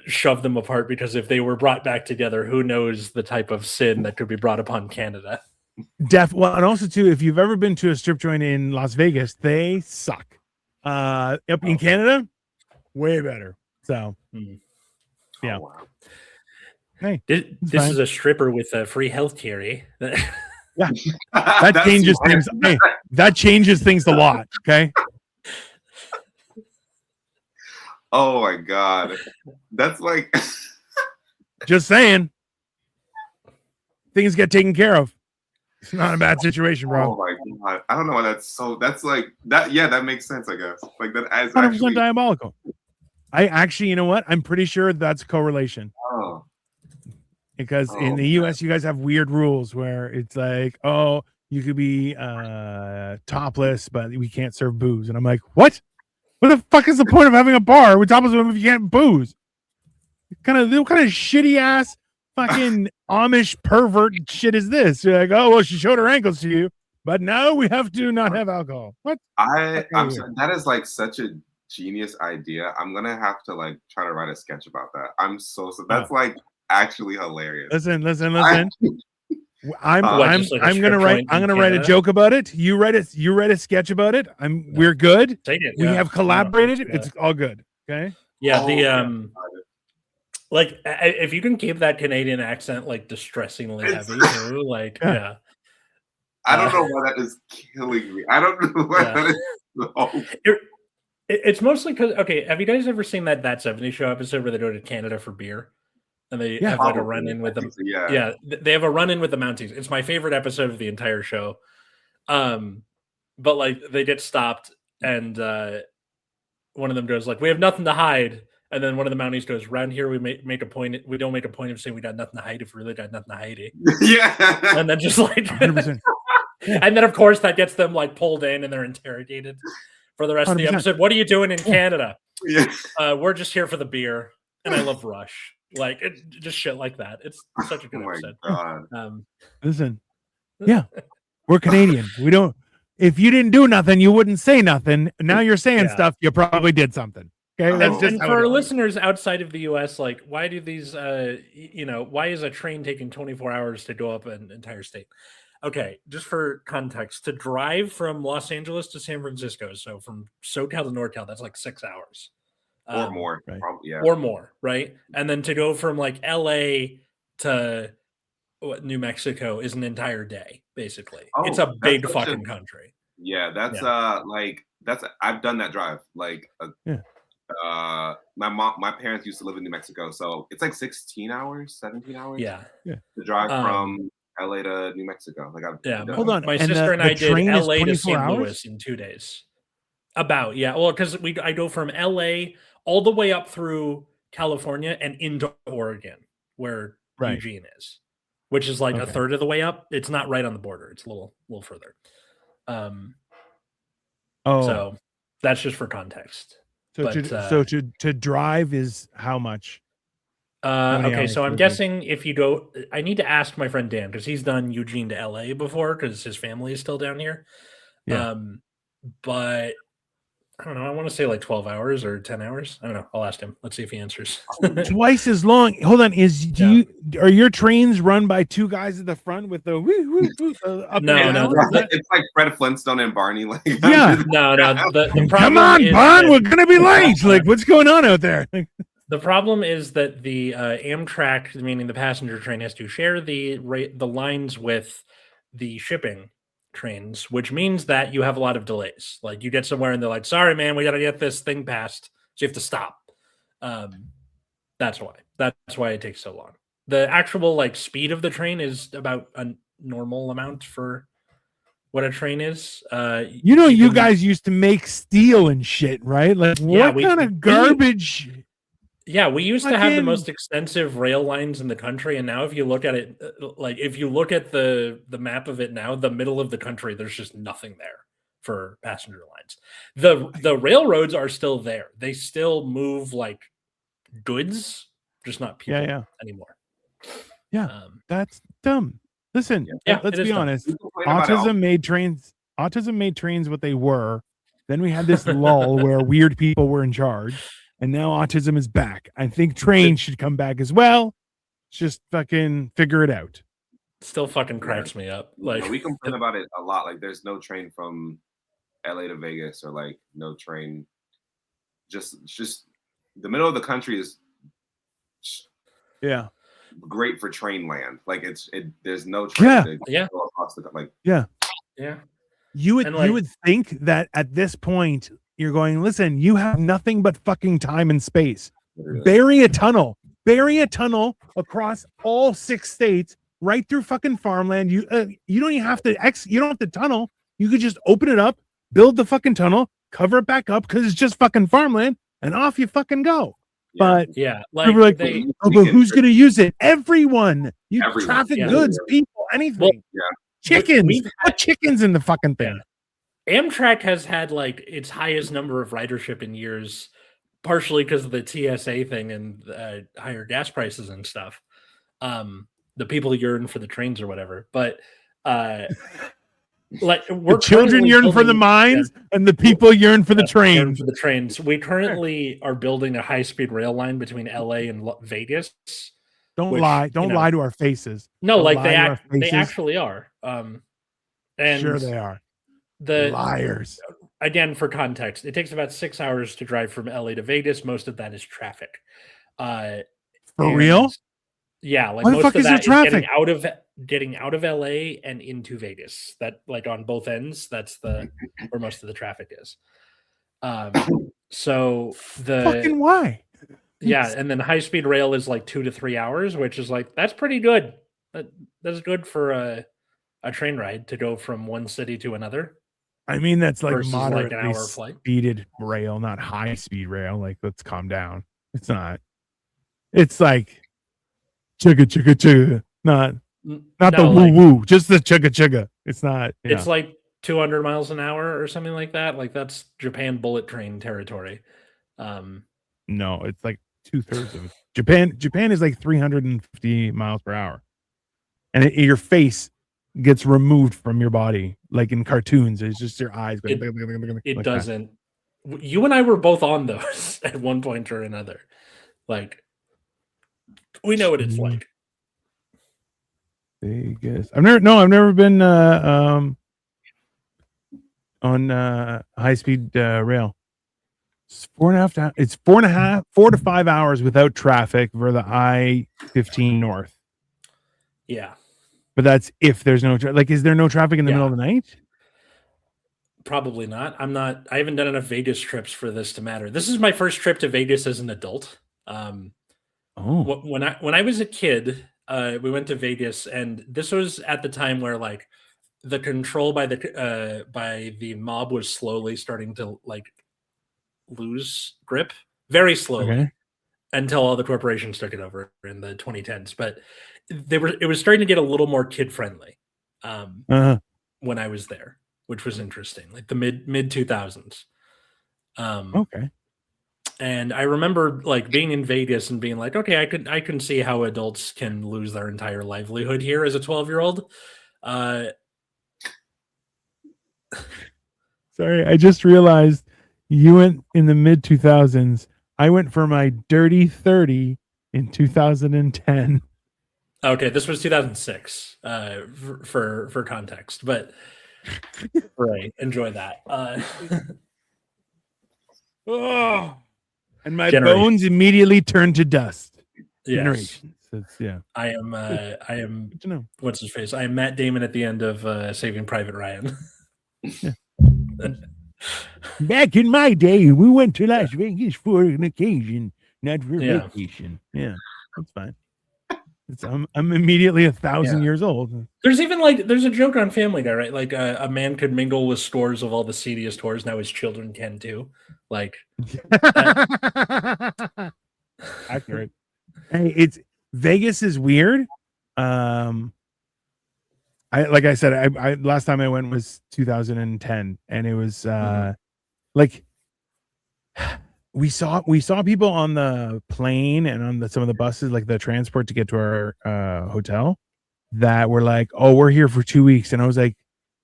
Speaker 1: shove them apart, because if they were brought back together, who knows the type of sin that could be brought upon Canada.
Speaker 2: Well, and also too, if you've ever been to a strip joint in Las Vegas, they suck. Up in Canada, way better. So yeah.
Speaker 3: Oh, wow.
Speaker 2: Hey,
Speaker 1: this is a stripper with a free healthcare.
Speaker 2: Yeah, that changes things. Hey, that changes things a lot. Okay.
Speaker 3: Oh my god, that's like.
Speaker 2: Just saying, things get taken care of. It's not a bad situation, bro.
Speaker 3: Oh my god, I don't know why that's so. That's like that. Yeah, that makes sense. I guess like that as
Speaker 2: 100%
Speaker 3: actually
Speaker 2: diabolical. I actually, you know what? I'm pretty sure that's correlation.
Speaker 3: Oh.
Speaker 2: Because in the US, you guys have weird rules where it's like, oh, you could be topless, but we can't serve booze. And I'm like, what? What the fuck is the point of having a bar with topless women if you can't booze? What kind of shitty ass fucking Amish pervert shit is this? You're like, oh, well, she showed her ankles to you, but now we have to not have alcohol. What?
Speaker 3: I'm sorry, that is like such a genius idea. I'm gonna have to like try to write a sketch about that. That's like actually hilarious.
Speaker 2: Listen. I'm gonna write a joke about it. You write a sketch about it. We're good. We have collaborated. It's all good. Okay.
Speaker 1: Yeah. Like if you can keep that Canadian accent like distressingly heavy too, like yeah.
Speaker 3: I don't know why that is killing me. I don't know why that is. So...
Speaker 1: It's mostly because have you guys ever seen that 70s Show episode where they go to Canada for beer? And they have like a run-in with them. Yeah, they have a run-in with the Mounties. It's my favorite episode of the entire show. But like they get stopped, and one of them goes like, "We have nothing to hide." And then one of the Mounties goes, "Around here, we make a point. We don't make a point of saying we got nothing to hide if we really got nothing to hide."
Speaker 3: Yeah.
Speaker 1: And then just like, 100%. And then of course that gets them like pulled in and they're interrogated for the rest 100%. Of the episode. What are you doing in Canada?
Speaker 3: Yeah.
Speaker 1: We're just here for the beer, and I love Rush. Like just shit like that. It's such a good episode.
Speaker 2: Listen, yeah, we're Canadian. We don't. If you didn't do nothing, you wouldn't say nothing. Now you're saying stuff. You probably did something. Okay.
Speaker 1: And for our listeners outside of the U.S., like, why do these? Why is a train taking 24 hours to go up an entire state? Okay, just for context, to drive from Los Angeles to San Francisco, so from SoCal to NorCal, that's like 6 hours.
Speaker 3: Or more,
Speaker 2: right?
Speaker 3: Probably, yeah.
Speaker 1: Or more, right? And then to go from like LA to New Mexico is an entire day, basically. It's a big fucking country.
Speaker 3: Yeah, that's I've done that drive. Like, my parents used to live in New Mexico, so it's like 16 hours, 17 hours.
Speaker 1: Yeah.
Speaker 3: To drive from LA to New Mexico. Like,
Speaker 2: hold on.
Speaker 1: My sister and I did LA to St. Louis in 2 days. About, yeah. Well, because I go from LA all the way up through California and into Oregon, where Eugene is, which is like a third of the way up. It's not right on the border. It's a little further. So that's just for context.
Speaker 2: So to drive is how much?
Speaker 1: Okay, so I'm guessing if you go, I need to ask my friend Dan because he's done Eugene to LA before because his family is still down here.
Speaker 2: Yeah.
Speaker 1: But I don't know. I want to say like 12 hours or 10 hours. I don't know. I'll ask him. Let's see if he answers.
Speaker 2: Twice as long. Hold on. Are your trains run by two guys at the front with the up
Speaker 1: No.
Speaker 3: It's like Fred Flintstone and Barney. Like,
Speaker 2: yeah.
Speaker 1: No. The
Speaker 2: come on, Bon. We're gonna be late. Like, what's going on out there?
Speaker 1: The problem is that the Amtrak, meaning the passenger train, has to share the lines with the shipping trains, which means that you have a lot of delays. Like you get somewhere and they're like, "Sorry, man, we got to get this thing passed," so you have to stop. That's why it takes so long. The actual like speed of the train is about a normal amount for what a train is.
Speaker 2: You guys used to make steel and shit, right? Like what kind of garbage?
Speaker 1: We used to have the most extensive rail lines in the country, and now if you look at it, like if you look at the map of it now, the middle of the country, there's just nothing there for passenger lines. The railroads are still there; they still move like goods, just not people anymore.
Speaker 2: Yeah, that's dumb. Listen, let's be honest. Autism made trains what they were. Then we had this lull where weird people were in charge. And now autism is back. I think trains should come back as well. Just fucking figure it out.
Speaker 1: Still fucking cracks me up. Like
Speaker 3: we complain about it a lot. Like there's no train from LA to Vegas, or like no train. Just the middle of the country is great for train land. Like there's no train to go across the
Speaker 2: You would think that at this point you're going, listen, you have nothing but fucking time and space. Bury a tunnel across all 6 states, right through fucking farmland. You don't even have to you don't have to tunnel. You could just open it up, build the fucking tunnel, cover it back up because it's just fucking farmland, and off you fucking go. But
Speaker 1: like
Speaker 2: but who's gonna use it? Everyone. Traffic goods, people, anything. Chickens. Put chickens in the fucking thing.
Speaker 1: Amtrak has had like its highest number of ridership in years, partially because of the TSA thing and higher gas prices and stuff. The people yearn for the trains or whatever, but like
Speaker 2: the children yearn for the mines and the people yearn for the trains.
Speaker 1: We currently are building a high-speed rail line between LA and Vegas.
Speaker 2: Don't lie to our faces.
Speaker 1: No, like they actually are. And
Speaker 2: sure they are.
Speaker 1: The
Speaker 2: liars.
Speaker 1: Again, for context, it takes about 6 hours to drive from LA to Vegas. Most of that is traffic.
Speaker 2: For real?
Speaker 1: Yeah, like
Speaker 2: most of that is
Speaker 1: getting out of LA and into Vegas. That like on both ends, that's where most of the traffic is. So the
Speaker 2: fucking why?
Speaker 1: Yeah, and then high speed rail is like 2 to 3 hours, which is like that's pretty good. That's good for a train ride to go from one city to another.
Speaker 2: I mean, that's like moderately
Speaker 1: like an hour flight.
Speaker 2: Speeded rail, not high speed rail. Like, let's calm down. It's not. It's like chugga chugga chugga. Not the woo woo. Just the chugga chugga. It's not.
Speaker 1: It's like 200 miles an hour or something like that. Like that's Japan bullet train territory.
Speaker 2: No, it's like 2/3 of it. Japan is like 350 miles per hour, and your face gets removed from your body, like in cartoons. It's just your eyes.
Speaker 1: It doesn't. You and I were both on those at one point or another. Like, we know what it's like.
Speaker 2: Vegas. I've never been on high speed rail. It's 4 to 5 hours without traffic for the I-15 north.
Speaker 1: Yeah.
Speaker 2: But that's if there's no like, is there no traffic in the middle of the night?
Speaker 1: Probably not. I haven't done enough Vegas trips for this to matter. This is my first trip to Vegas as an adult. When I was a kid, we went to Vegas, and this was at the time where like the control by the mob was slowly starting to like lose grip, very slowly, until all the corporations took it over in the 2010s. But it was starting to get a little more kid friendly when I was there, which was interesting, like the mid 2000s. And I remember like being in Vegas and being like, okay, I can see how adults can lose their entire livelihood here as a 12-year-old.
Speaker 2: Sorry, I just realized You went in the mid 2000s. I went for my dirty 30 in 2010.
Speaker 1: Okay, this was 2006 for context, but right, enjoy that.
Speaker 2: Oh, and my bones immediately turned to dust.
Speaker 1: Yes.
Speaker 2: Generations. Yeah.
Speaker 1: I am. Good to know. What's his face? I am Matt Damon at the end of Saving Private Ryan.
Speaker 2: Yeah. Back in my day, we went to Las Vegas for an occasion, not for vacation. Yeah, that's fine. I'm immediately 1,000 years old.
Speaker 1: There's even there's a joke on Family Guy, right? Like a man could mingle with scores of all the seediest whores. Now his children can too. Like
Speaker 2: accurate. Hey, it's Vegas is weird. I like I said, I last time I went was 2010, and it was like we saw people on the plane and on some of the buses, like the transport to get to our hotel, that were like, oh, we're here for 2 weeks. And I was like,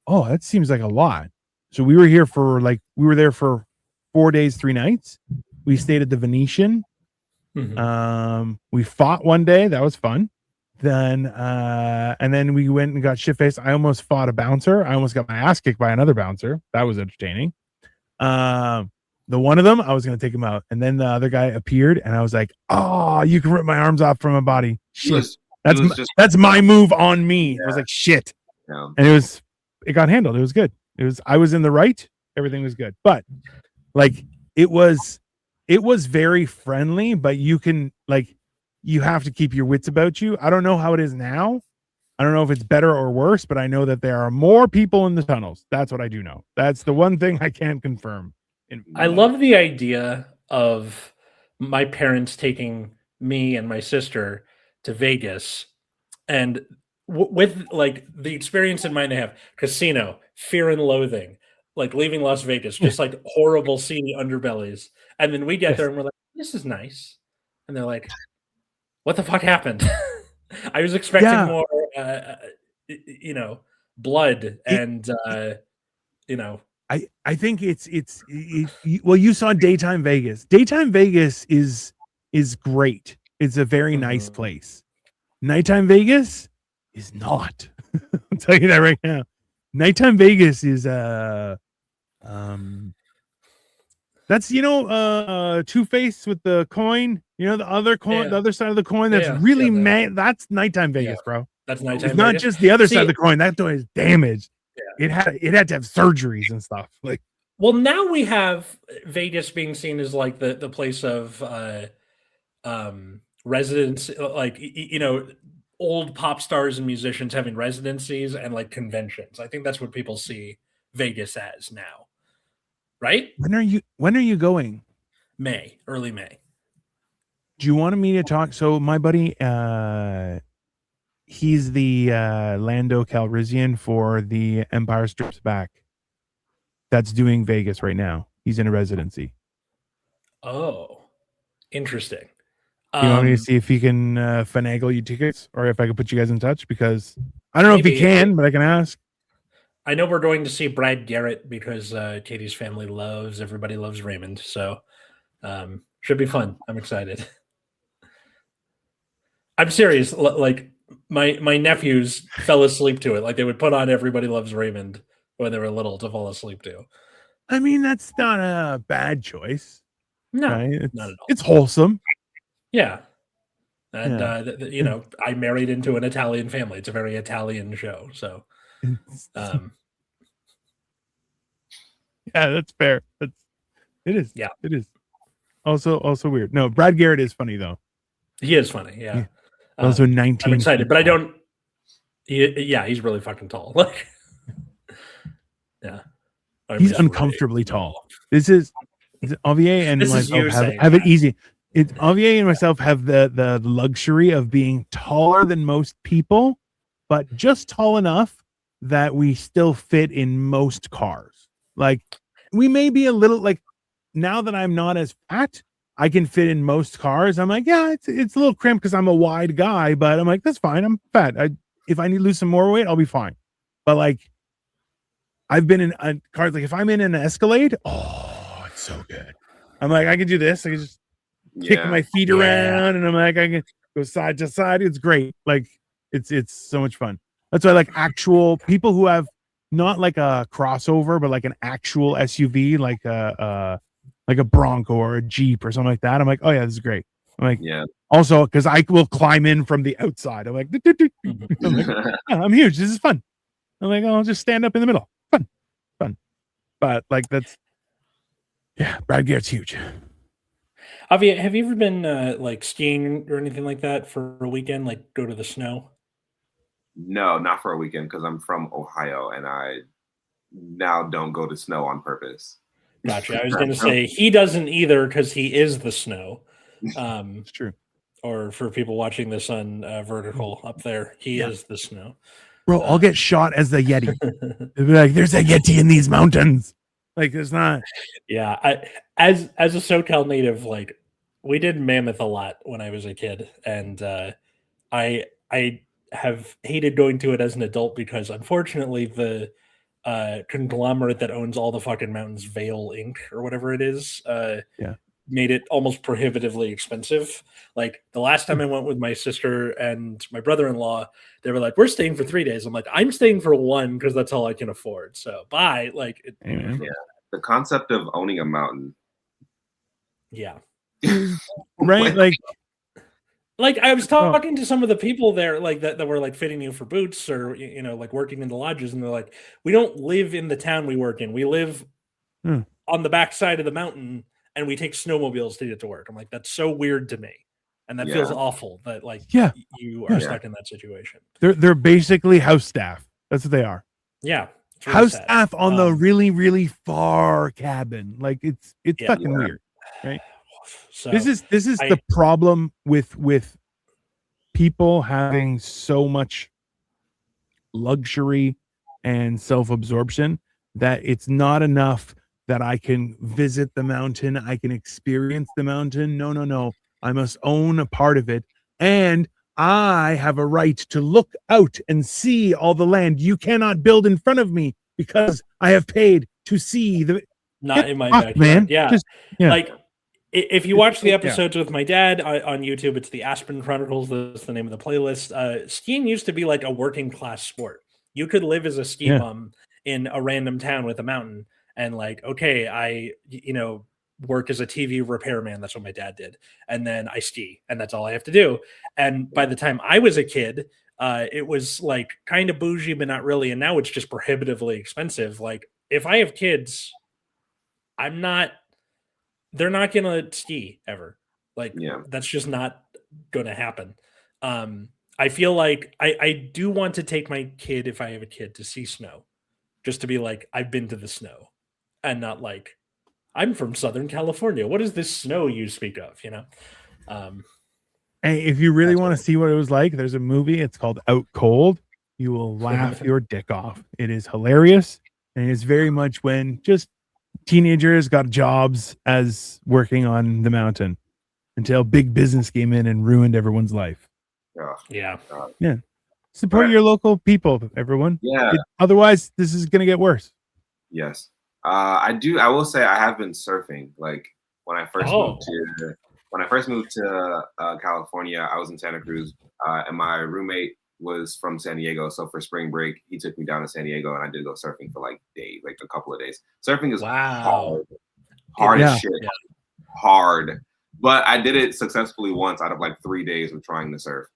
Speaker 2: oh, that seems like a lot. So we were here for we were there for 4 days, 3 nights. We stayed at the Venetian. We fought one day. That was fun. Then and then we went and got shit-faced. I almost fought a bouncer. I almost got my ass kicked by another bouncer. That was entertaining. The one of them, I was going to take him out. And then the other guy appeared, and I was like, oh, you can rip my arms off from my body. Shit. That's my move on me. Yeah. I was like, shit. Yeah. And it got handled. It was good. I was in the right. Everything was good. But like, it was very friendly, but you have to keep your wits about you. I don't know how it is now. I don't know if it's better or worse, but I know that there are more people in the tunnels. That's what I do know. That's the one thing I can't confirm.
Speaker 1: I love the idea of my parents taking me and my sister to Vegas, and with like the experience in mind they have casino, Fear and Loathing, like leaving Las Vegas, just like horrible seedy underbellies. And then we get there and we're like, this is nice. And they're like, what the fuck happened? I was expecting more, blood and,
Speaker 2: I think well, you saw Daytime Vegas. Daytime Vegas is great. It's a very nice place. Nighttime Vegas is not. I'll tell you that right now. Nighttime Vegas is that's Two-Face with the coin. You know, the other coin, the other side of the coin. That's really that's Nighttime Vegas, bro.
Speaker 1: That's Nighttime
Speaker 2: Vegas. Not just the other side of the coin. That door is damaged. Yeah. It had to have surgeries and stuff. Like,
Speaker 1: well, now we have Vegas being seen as like the place of residence, like old pop stars and musicians having residencies and like conventions. I think that's what people see Vegas as now. Right?
Speaker 2: When are you going?
Speaker 1: Early May.
Speaker 2: Do you want me to talk? So my buddy, he's the Lando Calrissian for the Empire Strikes Back. That's doing Vegas right now. He's in a residency.
Speaker 1: Oh, interesting.
Speaker 2: You want me to see if he can finagle you tickets, or if I can put you guys in touch? Because I don't know if he can, but I can ask.
Speaker 1: I know we're going to see Brad Garrett because Katie's family everybody loves Raymond. So should be fun. I'm excited. I'm serious. Like my nephews fell asleep to it. Like they would put on Everybody Loves Raymond when they were little to fall asleep to.
Speaker 2: I mean, that's not a bad choice.
Speaker 1: No,
Speaker 2: right?
Speaker 1: not at all.
Speaker 2: It's wholesome.
Speaker 1: Yeah. And, I married into an Italian family. It's a very Italian show. So,
Speaker 2: yeah, that's fair. It is.
Speaker 1: Yeah,
Speaker 2: it is. Also weird. No, Brad Garrett is funny though.
Speaker 1: He is funny. Yeah.
Speaker 2: Also 19.
Speaker 1: I'm excited, but I don't. He's really fucking tall. Like, yeah,
Speaker 2: he's uncomfortably really tall. This is Aughviee and myself have it easy. Aughviee and myself have the luxury of being taller than most people, but just tall enough that we still fit in most cars. Like, we may be a little, like, now that I'm not as fat, I can fit in most cars. I'm like, yeah, it's a little cramped because I'm a wide guy, but I'm like, that's fine. I'm fat. If I need to lose some more weight, I'll be fine. But like, I've been in cars, like if I'm in an Escalade, it's so good. I'm like, I can do this. I can just kick my feet around, and I'm like, I can go side to side. It's great. Like, it's so much fun. That's why I like actual people who have not like a crossover, but like an actual SUV, like a Bronco or a Jeep or something like that. I'm like, oh yeah, this is great. I'm like, also because I will climb in from the outside. I'm like, I'm like, I'm huge. This is fun. I'm like, I'll just stand up in the middle. Fun. But like that's Brad Garrett's huge.
Speaker 1: Aughviee, have you ever been like skiing or anything like that for a weekend? Like go to the snow?
Speaker 3: No, not for a weekend because I'm from Ohio and I now don't go to snow on purpose.
Speaker 1: Gotcha. I was going to say he doesn't either because he is the snow.
Speaker 2: It's true.
Speaker 1: Or for people watching this on vertical up there, he is the snow.
Speaker 2: Bro, I'll get shot as the Yeti. They'll be like, there's a Yeti in these mountains. Like, there's not.
Speaker 1: Yeah. As a SoCal native, like we did Mammoth a lot when I was a kid. And I have hated going to it as an adult because unfortunately the conglomerate that owns all the fucking mountains, Vail Inc. or whatever it is, made it almost prohibitively expensive. Like the last time I went with my sister and my brother-in-law, they were like, we're staying for 3 days. I'm like, I'm staying for 1 because that's all I can afford. So bye. Like
Speaker 3: the concept of owning a mountain.
Speaker 1: Yeah.
Speaker 2: Right.
Speaker 1: Like I was talking to some of the people there, like that were like fitting you for boots or like working in the lodges, and they're like, we don't live in the town we work in. We live on the backside of the mountain, and we take snowmobiles to get to work. I'm like, that's so weird to me, and that feels awful. That you are stuck in that situation.
Speaker 2: They're basically house staff. That's what they are.
Speaker 1: Yeah,
Speaker 2: really house staff on the really really far cabin. Like it's fucking weird, right? So this is the problem with people having so much luxury and self-absorption that it's not enough that I can visit the mountain, I can experience the mountain. No. I must own a part of it, and I have a right to look out and see all the land. You cannot build in front of me because I have paid to see the.
Speaker 1: Not in my backyard, man. Yeah. Like. If you watch the episodes with my dad on YouTube, it's the Aspen Chronicles. That's the name of the playlist. Skiing used to be like a working class sport. You could live as a ski bum in a random town with a mountain and like, okay, I, work as a TV repairman. That's what my dad did. And then I ski and that's all I have to do. And by the time I was a kid, it was like kind of bougie, but not really. And now it's just prohibitively expensive. Like if I have kids, they're not gonna ski ever. Like that's just not gonna happen. I feel like I do want to take my kid, if I have a kid, to see snow, just to be like, I've been to the snow, and not like I'm from Southern California. What is this snow you speak of?
Speaker 2: Hey, if you really want to see what it was like, there's a movie. It's called Out Cold. You will laugh your dick off. It is hilarious, and it's very much when just teenagers got jobs as working on the mountain until big business came in and ruined everyone's life.
Speaker 1: Yeah.
Speaker 2: Support your local people, everyone. Otherwise, this is going to get worse.
Speaker 3: Yes. I will say I have been surfing. Like when I first moved to California, I was in Santa Cruz, and my roommate was from San Diego. So for spring break, he took me down to San Diego and I did go surfing for like a couple of days. Surfing is hard as shit. Hard. But I did it successfully once out of like 3 days of trying to surf.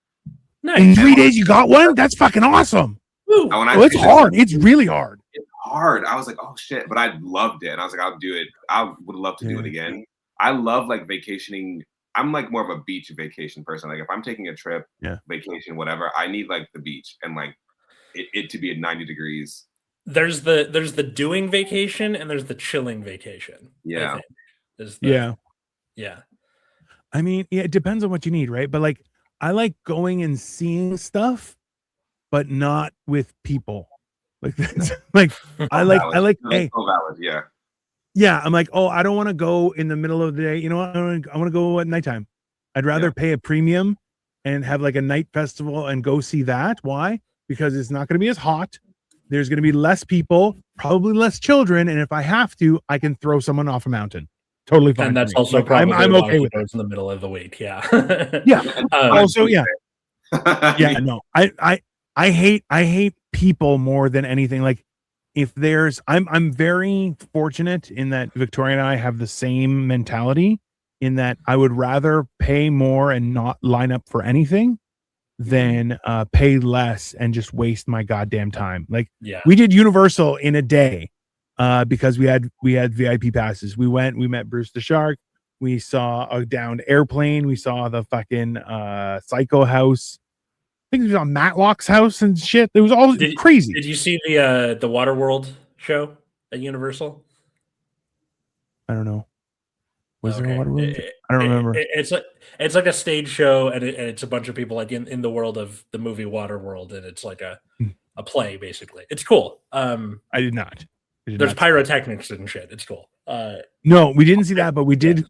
Speaker 2: Nice. In 3 days you got one? That's fucking awesome. It's hard. It's really hard.
Speaker 3: It's hard. I was like, oh shit. But I loved it. And I was like, I'll do it. I would love to do it again. I love like vacationing. I'm like more of a beach vacation person. Like if I'm taking a trip, vacation, whatever, I need like the beach and like it to be at 90 degrees.
Speaker 1: There's the doing vacation and there's the chilling vacation.
Speaker 3: Yeah.
Speaker 1: Yeah.
Speaker 2: I mean, it depends on what you need, right? But like I like going and seeing stuff, but not with people. Like that's like I like hey.
Speaker 3: So valid, yeah.
Speaker 2: Yeah, I'm like, oh, I don't want to go in the middle of the day. You know what? I want to go at nighttime. I'd rather pay a premium and have like a night festival and go see that. Why? Because it's not going to be as hot. there's going to be less people, probably less children, and if I have to, I can throw someone off a mountain. Totally fine.
Speaker 1: And that's also probably
Speaker 2: I'm
Speaker 1: why
Speaker 2: okay with it.
Speaker 1: in the middle of the week. Yeah.
Speaker 2: Yeah. Also, yeah. Yeah. No, I hate people more than anything. Like, if there's, I'm very fortunate in that Victoria and I have the same mentality, in that I would rather pay more and not line up for anything than pay less and just waste my goddamn time. Like, we did Universal in a day because we had VIP passes. We met Bruce the Shark. We saw a downed airplane. We saw the fucking Psycho house. I think it was on Matlock's house and shit. It was all crazy.
Speaker 1: Did you see the Waterworld show at Universal?
Speaker 2: I don't know. Was there a Waterworld? I don't remember.
Speaker 1: It's like a stage show, and it's a bunch of people like in the world of the movie Waterworld, and it's like a play basically. It's cool.
Speaker 2: I did not.
Speaker 1: There's pyrotechnics and shit. It's cool.
Speaker 2: No, we didn't see that, but we did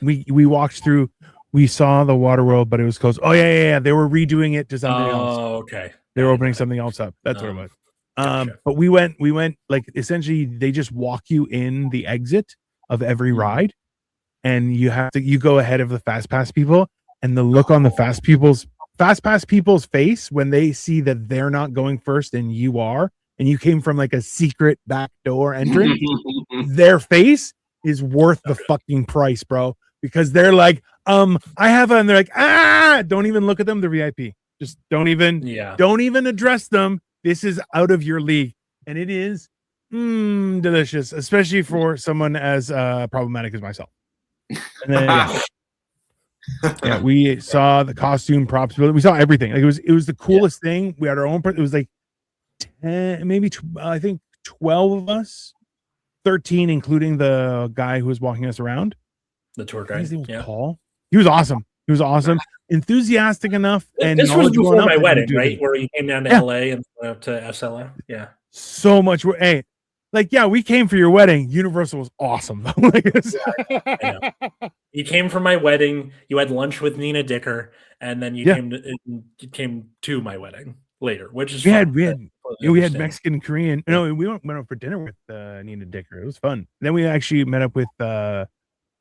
Speaker 2: we walked through. We saw the Waterworld, but it was closed. Oh yeah. They were redoing it to something else.
Speaker 1: Oh, okay.
Speaker 2: They were opening something else up. That's what it was. Gotcha. But we went like, essentially they just walk you in the exit of every ride, and you go ahead of the fast pass people, and the look on the fast pass people's face when they see that they're not going first and you are, and you came from like a secret back door entrance, their face is worth the fucking price, bro. Because they're like, I have and they're like, don't even look at them. They're VIP. Just don't even address them. This is out of your league. And it is delicious, especially for someone as problematic as myself. And then, we saw the costume props. We saw everything. Like, it was the coolest thing. We had our own. It was like 10, maybe I think 12 of us, 13, including the guy who was walking us around.
Speaker 1: The tour guide.
Speaker 2: His name was Paul. He was awesome. Enthusiastic enough. And
Speaker 1: this was before my wedding, right? Where you came down to LA and went up to SLA. Yeah.
Speaker 2: So much. Hey, we came for your wedding. Universal was awesome.
Speaker 1: I know. You came for my wedding. You had lunch with Nina Dicker, and then you came to my wedding later, which is
Speaker 2: we had Mexican and Korean. No, we went up for dinner with Nina Dicker. It was fun. Then we actually met up with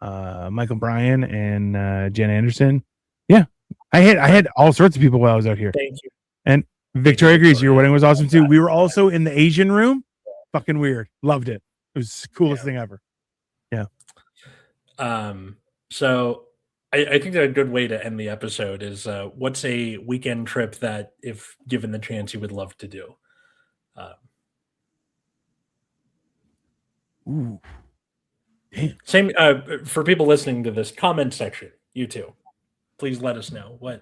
Speaker 2: Michael Bryan and Jen Anderson. Yeah, I had all sorts of people while I was out here.
Speaker 1: Thank you.
Speaker 2: And Victoria agrees. Your wedding was awesome too. We were also in the Asian room. Fucking weird. Loved it. It was the coolest thing ever. Yeah.
Speaker 1: So I think that a good way to end the episode is what's a weekend trip that, if given the chance, you would love to do?
Speaker 2: Ooh. Damn.
Speaker 1: Same for people listening to this, comment section, you too. Please let us know, what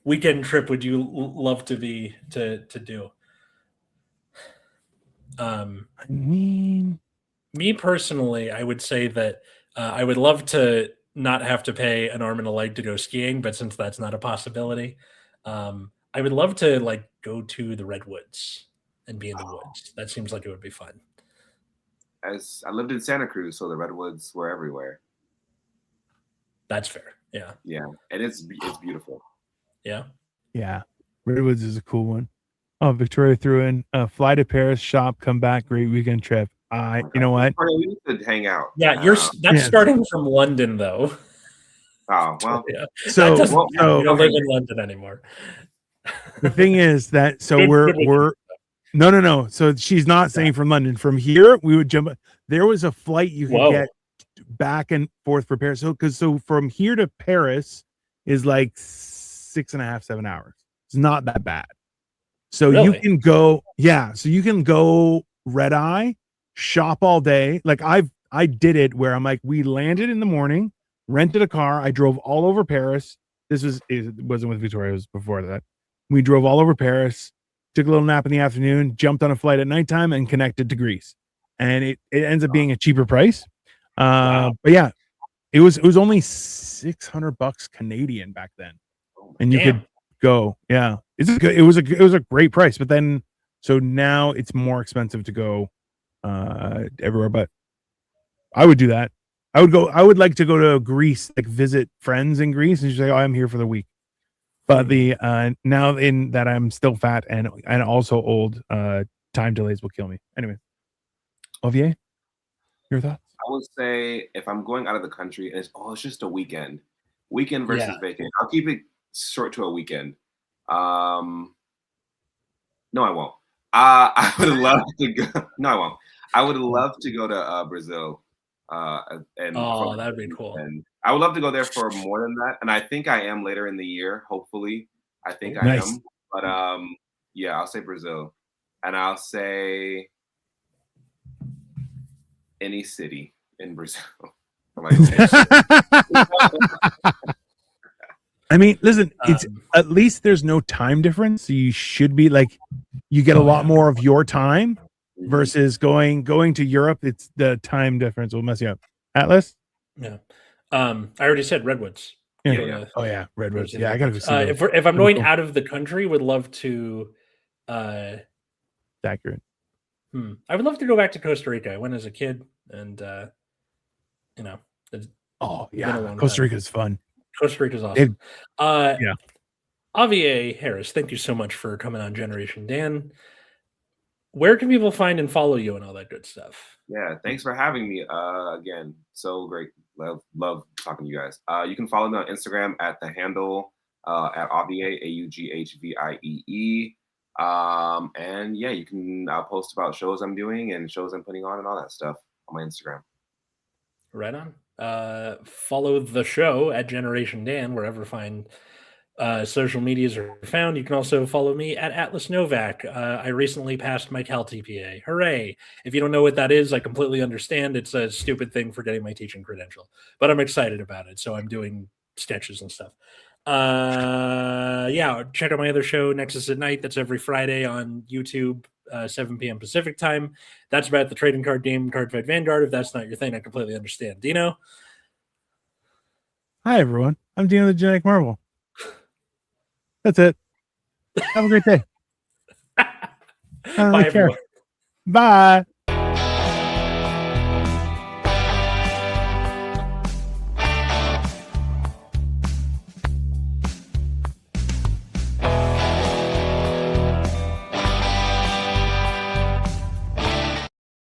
Speaker 1: weekend trip would you love to do? I mean, me personally, I would say that I would love to not have to pay an arm and a leg to go skiing, but since that's not a possibility, I would love to go to the redwoods and be in the woods. That seems like it would be fun.
Speaker 3: As I lived in Santa Cruz, so the redwoods were everywhere.
Speaker 1: That's fair. Yeah.
Speaker 3: Yeah, and it's beautiful.
Speaker 1: Yeah.
Speaker 2: Yeah, redwoods is a cool one. Oh, Victoria threw in fly to Paris, shop, come back, great weekend trip. You know what?
Speaker 3: We need to hang out.
Speaker 1: Yeah, that's starting from London though.
Speaker 3: Oh well.
Speaker 1: Yeah.
Speaker 2: So
Speaker 1: we don't live in London anymore.
Speaker 2: The thing is that we're no. So she's not saying from London. From here, we would jump. There was a flight you could get back and forth for Paris. So from here to Paris is like 6.5, 7 hours. It's not that bad. So you can go, so you can go red eye, shop all day. Like I did it where I'm like, we landed in the morning, rented a car. I drove all over Paris. It wasn't with Victoria, it was before that. We drove all over Paris, took a little nap in the afternoon, jumped on a flight at nighttime, and connected to Greece. And it ends up being a cheaper price. But yeah, it was only $600 Canadian back then. And you could go. Yeah. It was a great price. But then, so now it's more expensive to go everywhere. But I would do that. I would like to go to Greece, like visit friends in Greece and just say, I'm here for the week. But the now in that I'm still fat and also old, time delays will kill me. Anyway, Aughviee, your thoughts?
Speaker 3: I would say if I'm going out of the country, and it's just a weekend versus vacation. I'll keep it short to a weekend. No, I won't. I would love to go. No, I won't. I would love to go to Brazil. And
Speaker 1: that'd be cool.
Speaker 3: And I would love to go there for more than that. And I think I am later in the year. Hopefully, I think I am. But yeah, I'll say Brazil, and I'll say any city in Brazil.
Speaker 2: I mean, listen, it's at least there's no time difference, so you should be like, you get a lot more of your time versus going to Europe. It's the time difference will mess you up. Atlas?
Speaker 1: Yeah. I already said Redwoods.
Speaker 2: Yeah. Oh yeah, Redwoods. Yeah, I gotta go see
Speaker 1: if I'm going out of the country, would love to.
Speaker 2: Accurate.
Speaker 1: I would love to go back to Costa Rica. I went as a kid, and
Speaker 2: Costa Rica is fun.
Speaker 1: Costa Rica is awesome. Aughviee Harris, thank you so much for coming on Generation Dan. Where can people find and follow you and all that good stuff?
Speaker 3: Yeah, thanks for having me again. So great. Love talking to you guys. You can follow me on Instagram at the handle at Aughviee, AUGHVIEE. And yeah, you can post about shows I'm doing and shows I'm putting on and all that stuff on my Instagram.
Speaker 1: Right on. Follow the show at Generation Dan wherever fine social medias are found. You can also follow me at Atlas Novack. I recently passed my Cal TPA. Hooray! If you don't know what that is, I completely understand. It's a stupid thing for getting my teaching credential, but I'm excited about it. So I'm doing sketches and stuff. Yeah, check out my other show, Nexus at Night. That's every Friday on YouTube, 7 p.m. Pacific time. That's about the trading card game, Card Fight Vanguard. If that's not your thing, I completely understand. Dino?
Speaker 2: Hi, everyone. I'm Dino the Genetic Marvel. That's it. Have a great day.
Speaker 1: Bye, everyone.
Speaker 2: Bye.